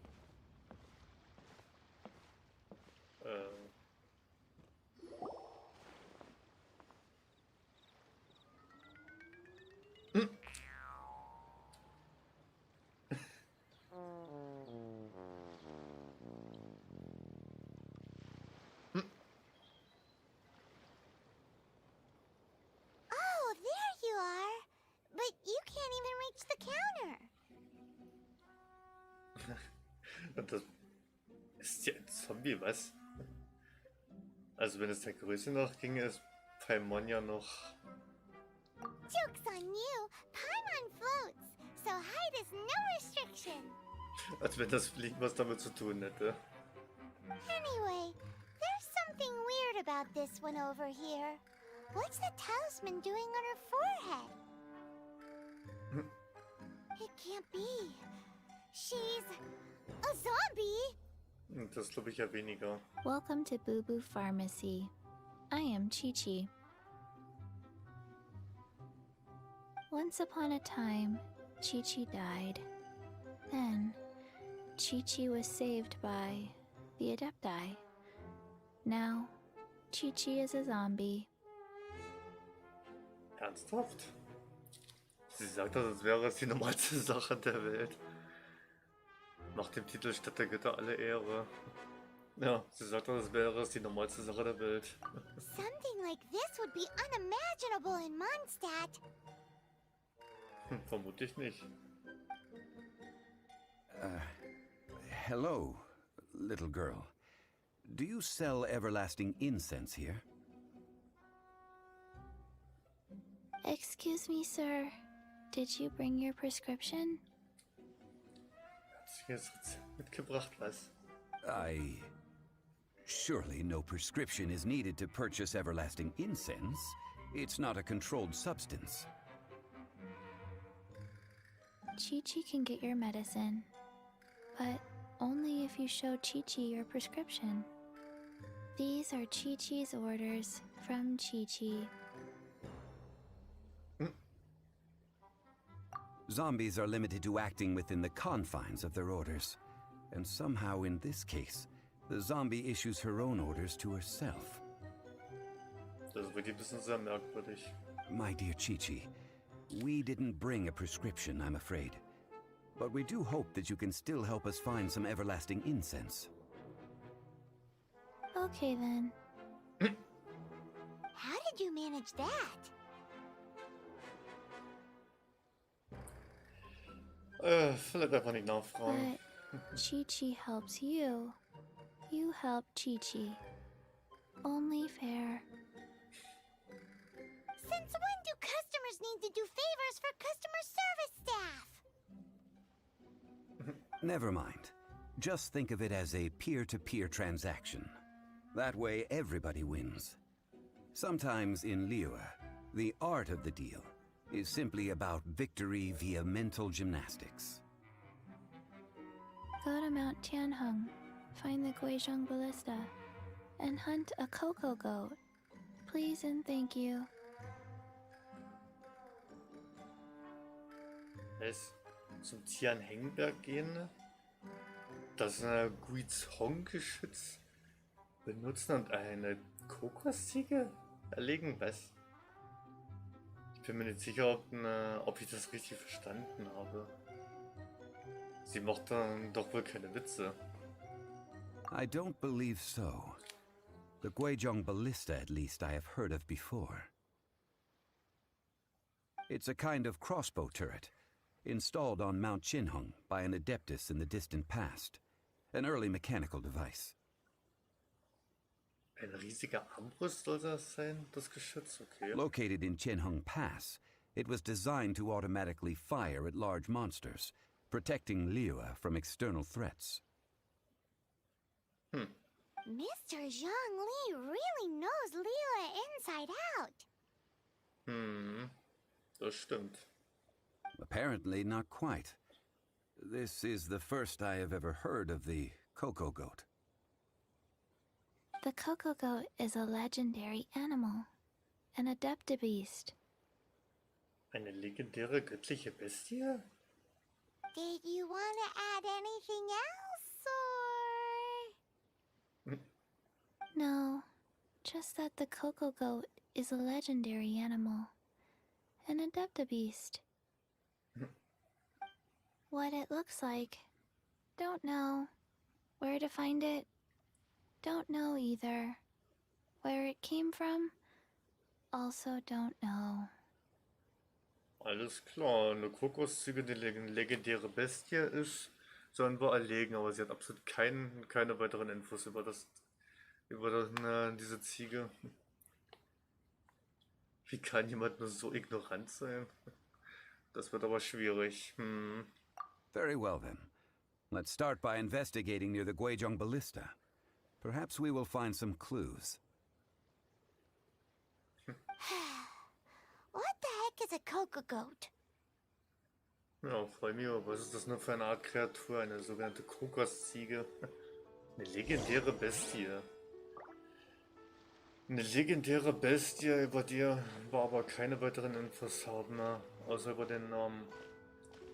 Oh, there you are. But you can't even reach the counter. Und das ist ja ein Zombie, was? Also wenn es der Größe nach ging, ist Paimon ja noch... Joke's on you. Paimon floats, so height is no restriction. Als wenn das Fliegen was damit zu tun hätte. Anyway, there's something weird about this one over here. What's the talisman doing on her forehead? It can't be. She's a zombie. Das glaube ich ja weniger. Welcome to Boo Boo Pharmacy. I am Chi-Chi. Once upon a time, Chi-Chi died. Then, Chi-Chi was saved by the Adepti. Now, Chi-Chi is a zombie. Ernsthaft? Sie sagt das, als wäre es die normalste Sache der Welt. Macht dem Titel Stadt der Götter alle Ehre. Ja, sie sagt das, als wäre es die normalste Sache der Welt. Something like this would be unimaginable in Mondstadt. Vermutlich nicht. Hello, little girl. Do you sell everlasting incense here? Excuse me, sir. Did you bring your prescription? Hat sie jetzt Rezept mitgebracht, was? Surely no prescription is needed to purchase everlasting incense. It's not a controlled substance. Chi-Chi can get your medicine, but only if you show Chi-Chi your prescription. These are Chi-Chi's orders from Chi-Chi. Zombies are limited to acting within the confines of their orders. And somehow in this case, the zombie issues her own orders to herself. Das wird ein bisschen sehr merkwürdig. My dear Chi-Chi, we didn't bring a prescription, I'm afraid. But we do hope that you can still help us find some everlasting incense. Okay then. How did you manage that? Vielleicht einfach nicht nachfragen. But Chi-Chi helps you. You help Chi-Chi. Only fair. Since when do customers need to do favors for customer service staff? Never mind. Just think of it as a peer-to-peer transaction. That way everybody wins. Sometimes in Liyue, the art of the deal is simply about victory via mental gymnastics. Go to Mount Tianheng, find the Guizhong Ballista, and hunt a cocoa goat. Please and thank you. Heißt, zum Tianhengberg gehen, das Guizhong-Geschütz benutzen und eine Kokosziege erlegen, was? Ich bin mir nicht sicher, ob ich das richtig verstanden habe. Sie macht dann doch wohl keine Witze. I don't believe so. The Guizhong Ballista, at least, I have heard of before. It's a kind of crossbow turret, installed on Mount Qinheng by an adeptus in the distant past. An early mechanical device. Ein riesiger Armbrust soll das sein, das Geschütz? Okay. Located in Qinheng Pass, it was designed to automatically fire at large monsters, protecting Liyue from external threats. Mr. Zhang Li really knows Liyue inside out. Das stimmt. Apparently not quite. This is the first I have ever heard of the cocoa goat. The cocoa goat is a legendary animal, an Adeptenabschied. Eine legendäre göttliche Bestie? Did you want to add anything else, or...? No, just that the cocoa goat is a legendary animal, an Adeptenabschied. What it looks like, don't know. Where to find it, don't know either. Where it came from, also don't know. Alles klar, eine Kokosziege, die legendäre Bestie ist, sollen wir erlegen, aber sie hat absolut keine weiteren Infos über diese Ziege. Wie kann jemand nur so ignorant sein? Das wird aber schwierig. Very well then. Let's start by investigating near the Guizhong Ballista. Perhaps we will find some clues. What the heck is a cocoa goat? Ja, freu mich, aber was ist das nur für eine Art Kreatur? Eine sogenannte Kokosziege. Eine legendäre Bestie. Eine legendäre Bestie, über die wir aber keine weiteren Infos haben, außer über den Namen.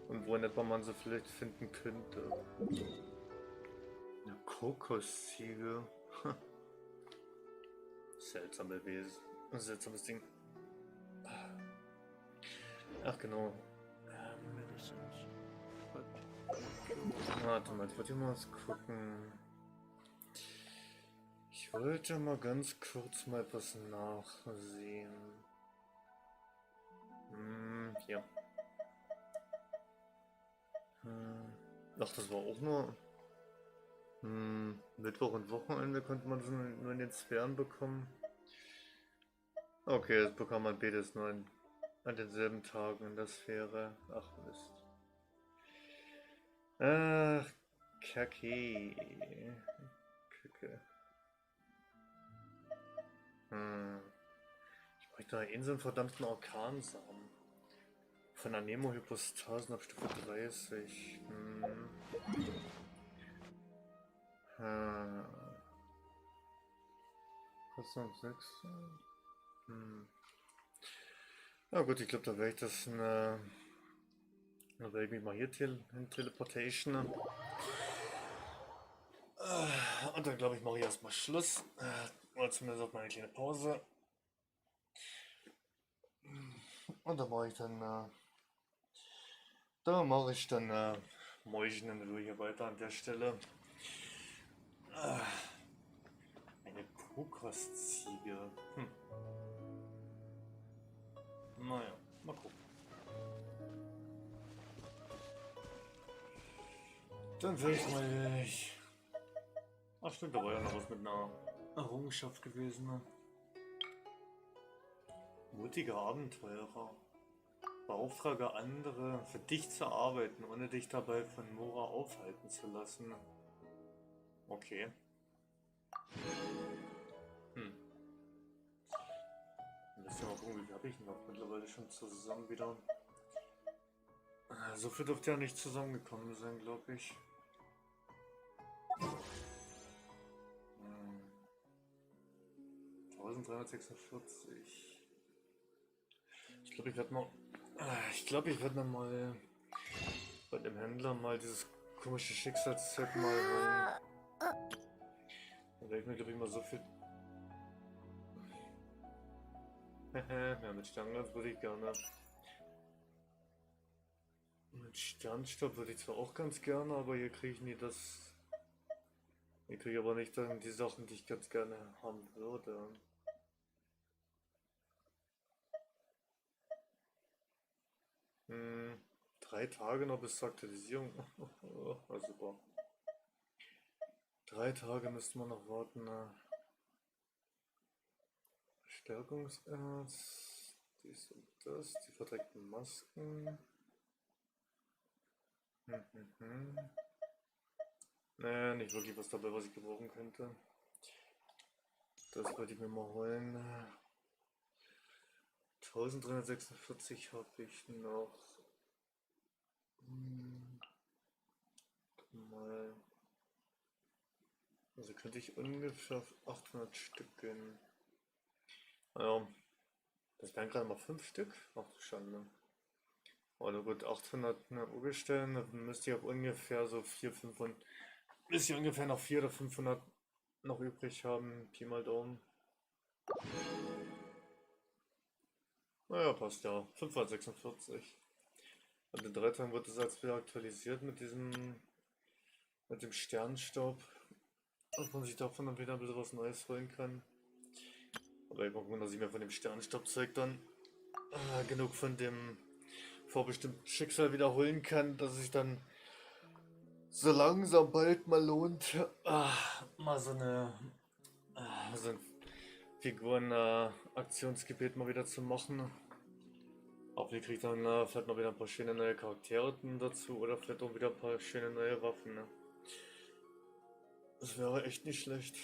Und wo in etwa man sie vielleicht finden könnte. Eine Kokosziege. Seltsame Wesen. Ein seltsames Ding. Ach genau. Warte mal, ich wollte mal was gucken. Ich wollte mal ganz kurz mal etwas nachsehen. Hier. Ach, das war auch nur... Mittwoch und Wochenende konnte man das nur in den Sphären bekommen. Okay, das bekam man beides nur an denselben Tagen in der Sphäre. Ach Mist. Ach, Kacke. Kacke. Ich bräuchte noch einen so einen verdammten Orkansamen. Von der Nemo-Hypostasen auf Stufe 30. Kostet 6. Na gut, ich glaube, da werde ich das da werde ich mich mal hier hin teleportation. Und dann glaube ich, mache ich erstmal Schluss. Oder zumindest auf meine kleine Pause. Und dann mache ich dann morgen in Ruhe hier weiter an der Stelle. Eine Kokosziege. Naja, mal gucken. Dann will ich mal. Ach stimmt, da war ja noch was mit einer Errungenschaft gewesen. Ne? Mutiger Abenteurer. Beauftrage andere, für dich zu arbeiten, ohne dich dabei von Mora aufhalten zu lassen. Okay. Müssen wir mal gucken, wie viel habe ich noch mittlerweile schon zusammen wieder. So viel dürfte ja nicht zusammengekommen sein, glaube ich. 1346. Ich glaube, ich werde mal bei dem Händler mal dieses komische Schicksalszeug mal holen. Da werde ich mir, glaube ich, mal so viel. Ja, mit Stangen würde ich gerne. Mit Sternstaub würde ich zwar auch ganz gerne, aber hier kriege ich nie das. Hier kriege ich aber nicht dann die Sachen, die ich ganz gerne haben würde. Hm, 3 Tage noch bis zur Aktualisierung. Oh, super. 3 Tage müsste man noch warten. Stärkungserz, dies und das, die verdreckten Masken. Naja, nicht wirklich was dabei, was ich gebrauchen könnte. Das wollte ich mir mal holen. 1346 habe ich noch. Mal. Also könnte ich ungefähr 800 Stück gehen. Naja, das wären gerade mal 5 Stück. Ach du Schande. Oder gut, 800 Urgesteine, dann müsste ich auf ungefähr so 4, 500. Müsste ich ungefähr noch 400 oder 500 noch übrig haben. Pi mal Daumen. Naja, passt ja. 546. Und in 3 Tagen wird es als wieder aktualisiert mit dem Sternstaub. Dass man sich davon dann wieder ein bisschen was Neues holen kann. Aber ich gucken, dass ich mir von dem Sternstaubzeug dann genug von dem vorbestimmten Schicksal wiederholen kann, dass sich dann so langsam bald mal lohnt, mal so ein Figuren-Aktionsgebiet mal wieder zu machen. Auch wir kriegen dann vielleicht noch wieder ein paar schöne neue Charaktere dazu oder vielleicht auch wieder ein paar schöne neue Waffen. Ne? Das wäre echt nicht schlecht.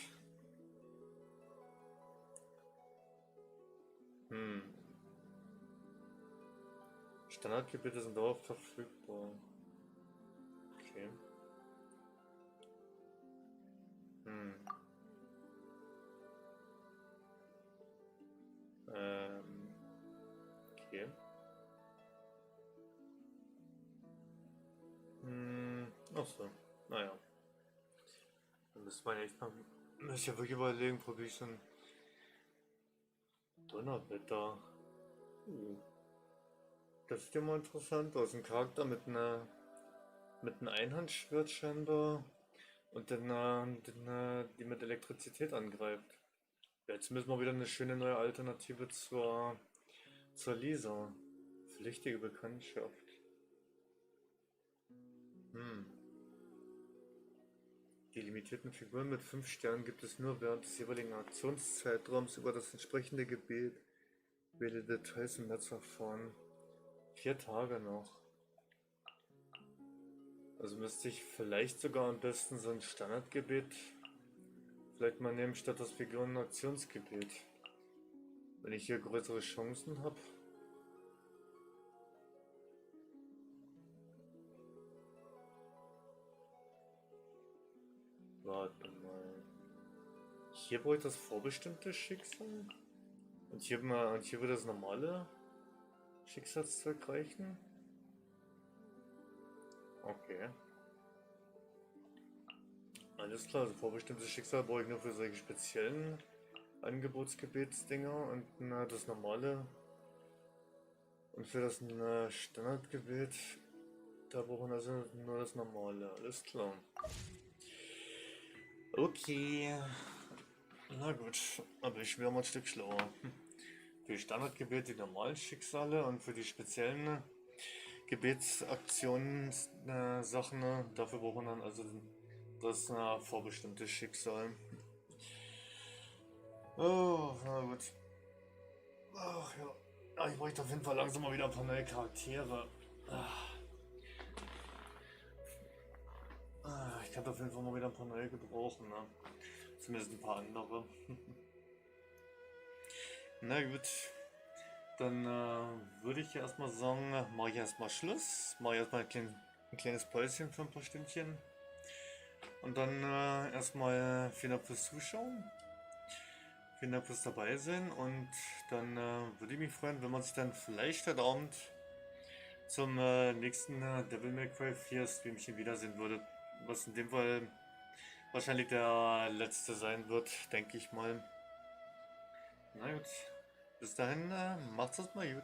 Standardgebiete sind dauerhaft verfügbar. Okay. Okay. Achso. Naja. Dann müsste man echt mal. Müsste ich ja wirklich überlegen, probiere ich so ein Donnerwetter. Das sieht ja mal interessant aus. Ein Charakter mit einem Einhandschwert scheinbar und dann die mit Elektrizität angreift. Jetzt müssen wir wieder eine schöne neue Alternative zur Lisa. Flüchtige Bekanntschaft. Die limitierten Figuren mit 5 Sternen gibt es nur während des jeweiligen Aktionszeitraums über das entsprechende Gebiet. Wähle Details im Netz erfahren. 4 Tage noch. Also müsste ich vielleicht sogar am besten so ein Standardgebiet vielleicht mal nehmen, statt das Figuren-Aktionsgebiet. Wenn ich hier größere Chancen habe. Warte mal. Hier brauche ich das vorbestimmte Schicksal. Und hier wird das normale Schicksalszeug reichen. Okay. Alles klar, also vorbestimmtes Schicksal brauche ich nur für solche speziellen Angebotsgebetsdinger und das normale. Und für das Standardgebet, da brauchen wir also nur das normale. Alles klar. Okay. Na gut, aber ich wäre mal ein Stück schlauer. Für die Standardgebet die normalen Schicksale und für die speziellen Gebetsaktionen Sachen, dafür braucht man dann also das vorbestimmte Schicksal. Oh, na gut. Ach ja. Ah, ich bräuchte auf jeden Fall langsam mal wieder ein paar neue Charaktere. Ich kann auf jeden Fall mal wieder ein paar neue gebrauchen, ne? Zumindest ein paar andere. Na gut. Dann würde ich erstmal sagen, mache ich erstmal Schluss. Mache ich erstmal ein kleines Päuschen für ein paar Stündchen. Und dann erstmal vielen Dank fürs Zuschauen. Vielen Dank fürs dabei sein. Und dann würde ich mich freuen, wenn man sich dann vielleicht heute Abend zum nächsten Devil May Cry 4 Streamchen wiedersehen würde. Was in dem Fall wahrscheinlich der letzte sein wird, denke ich mal. Na gut. Bis dahin, macht's es mal gut.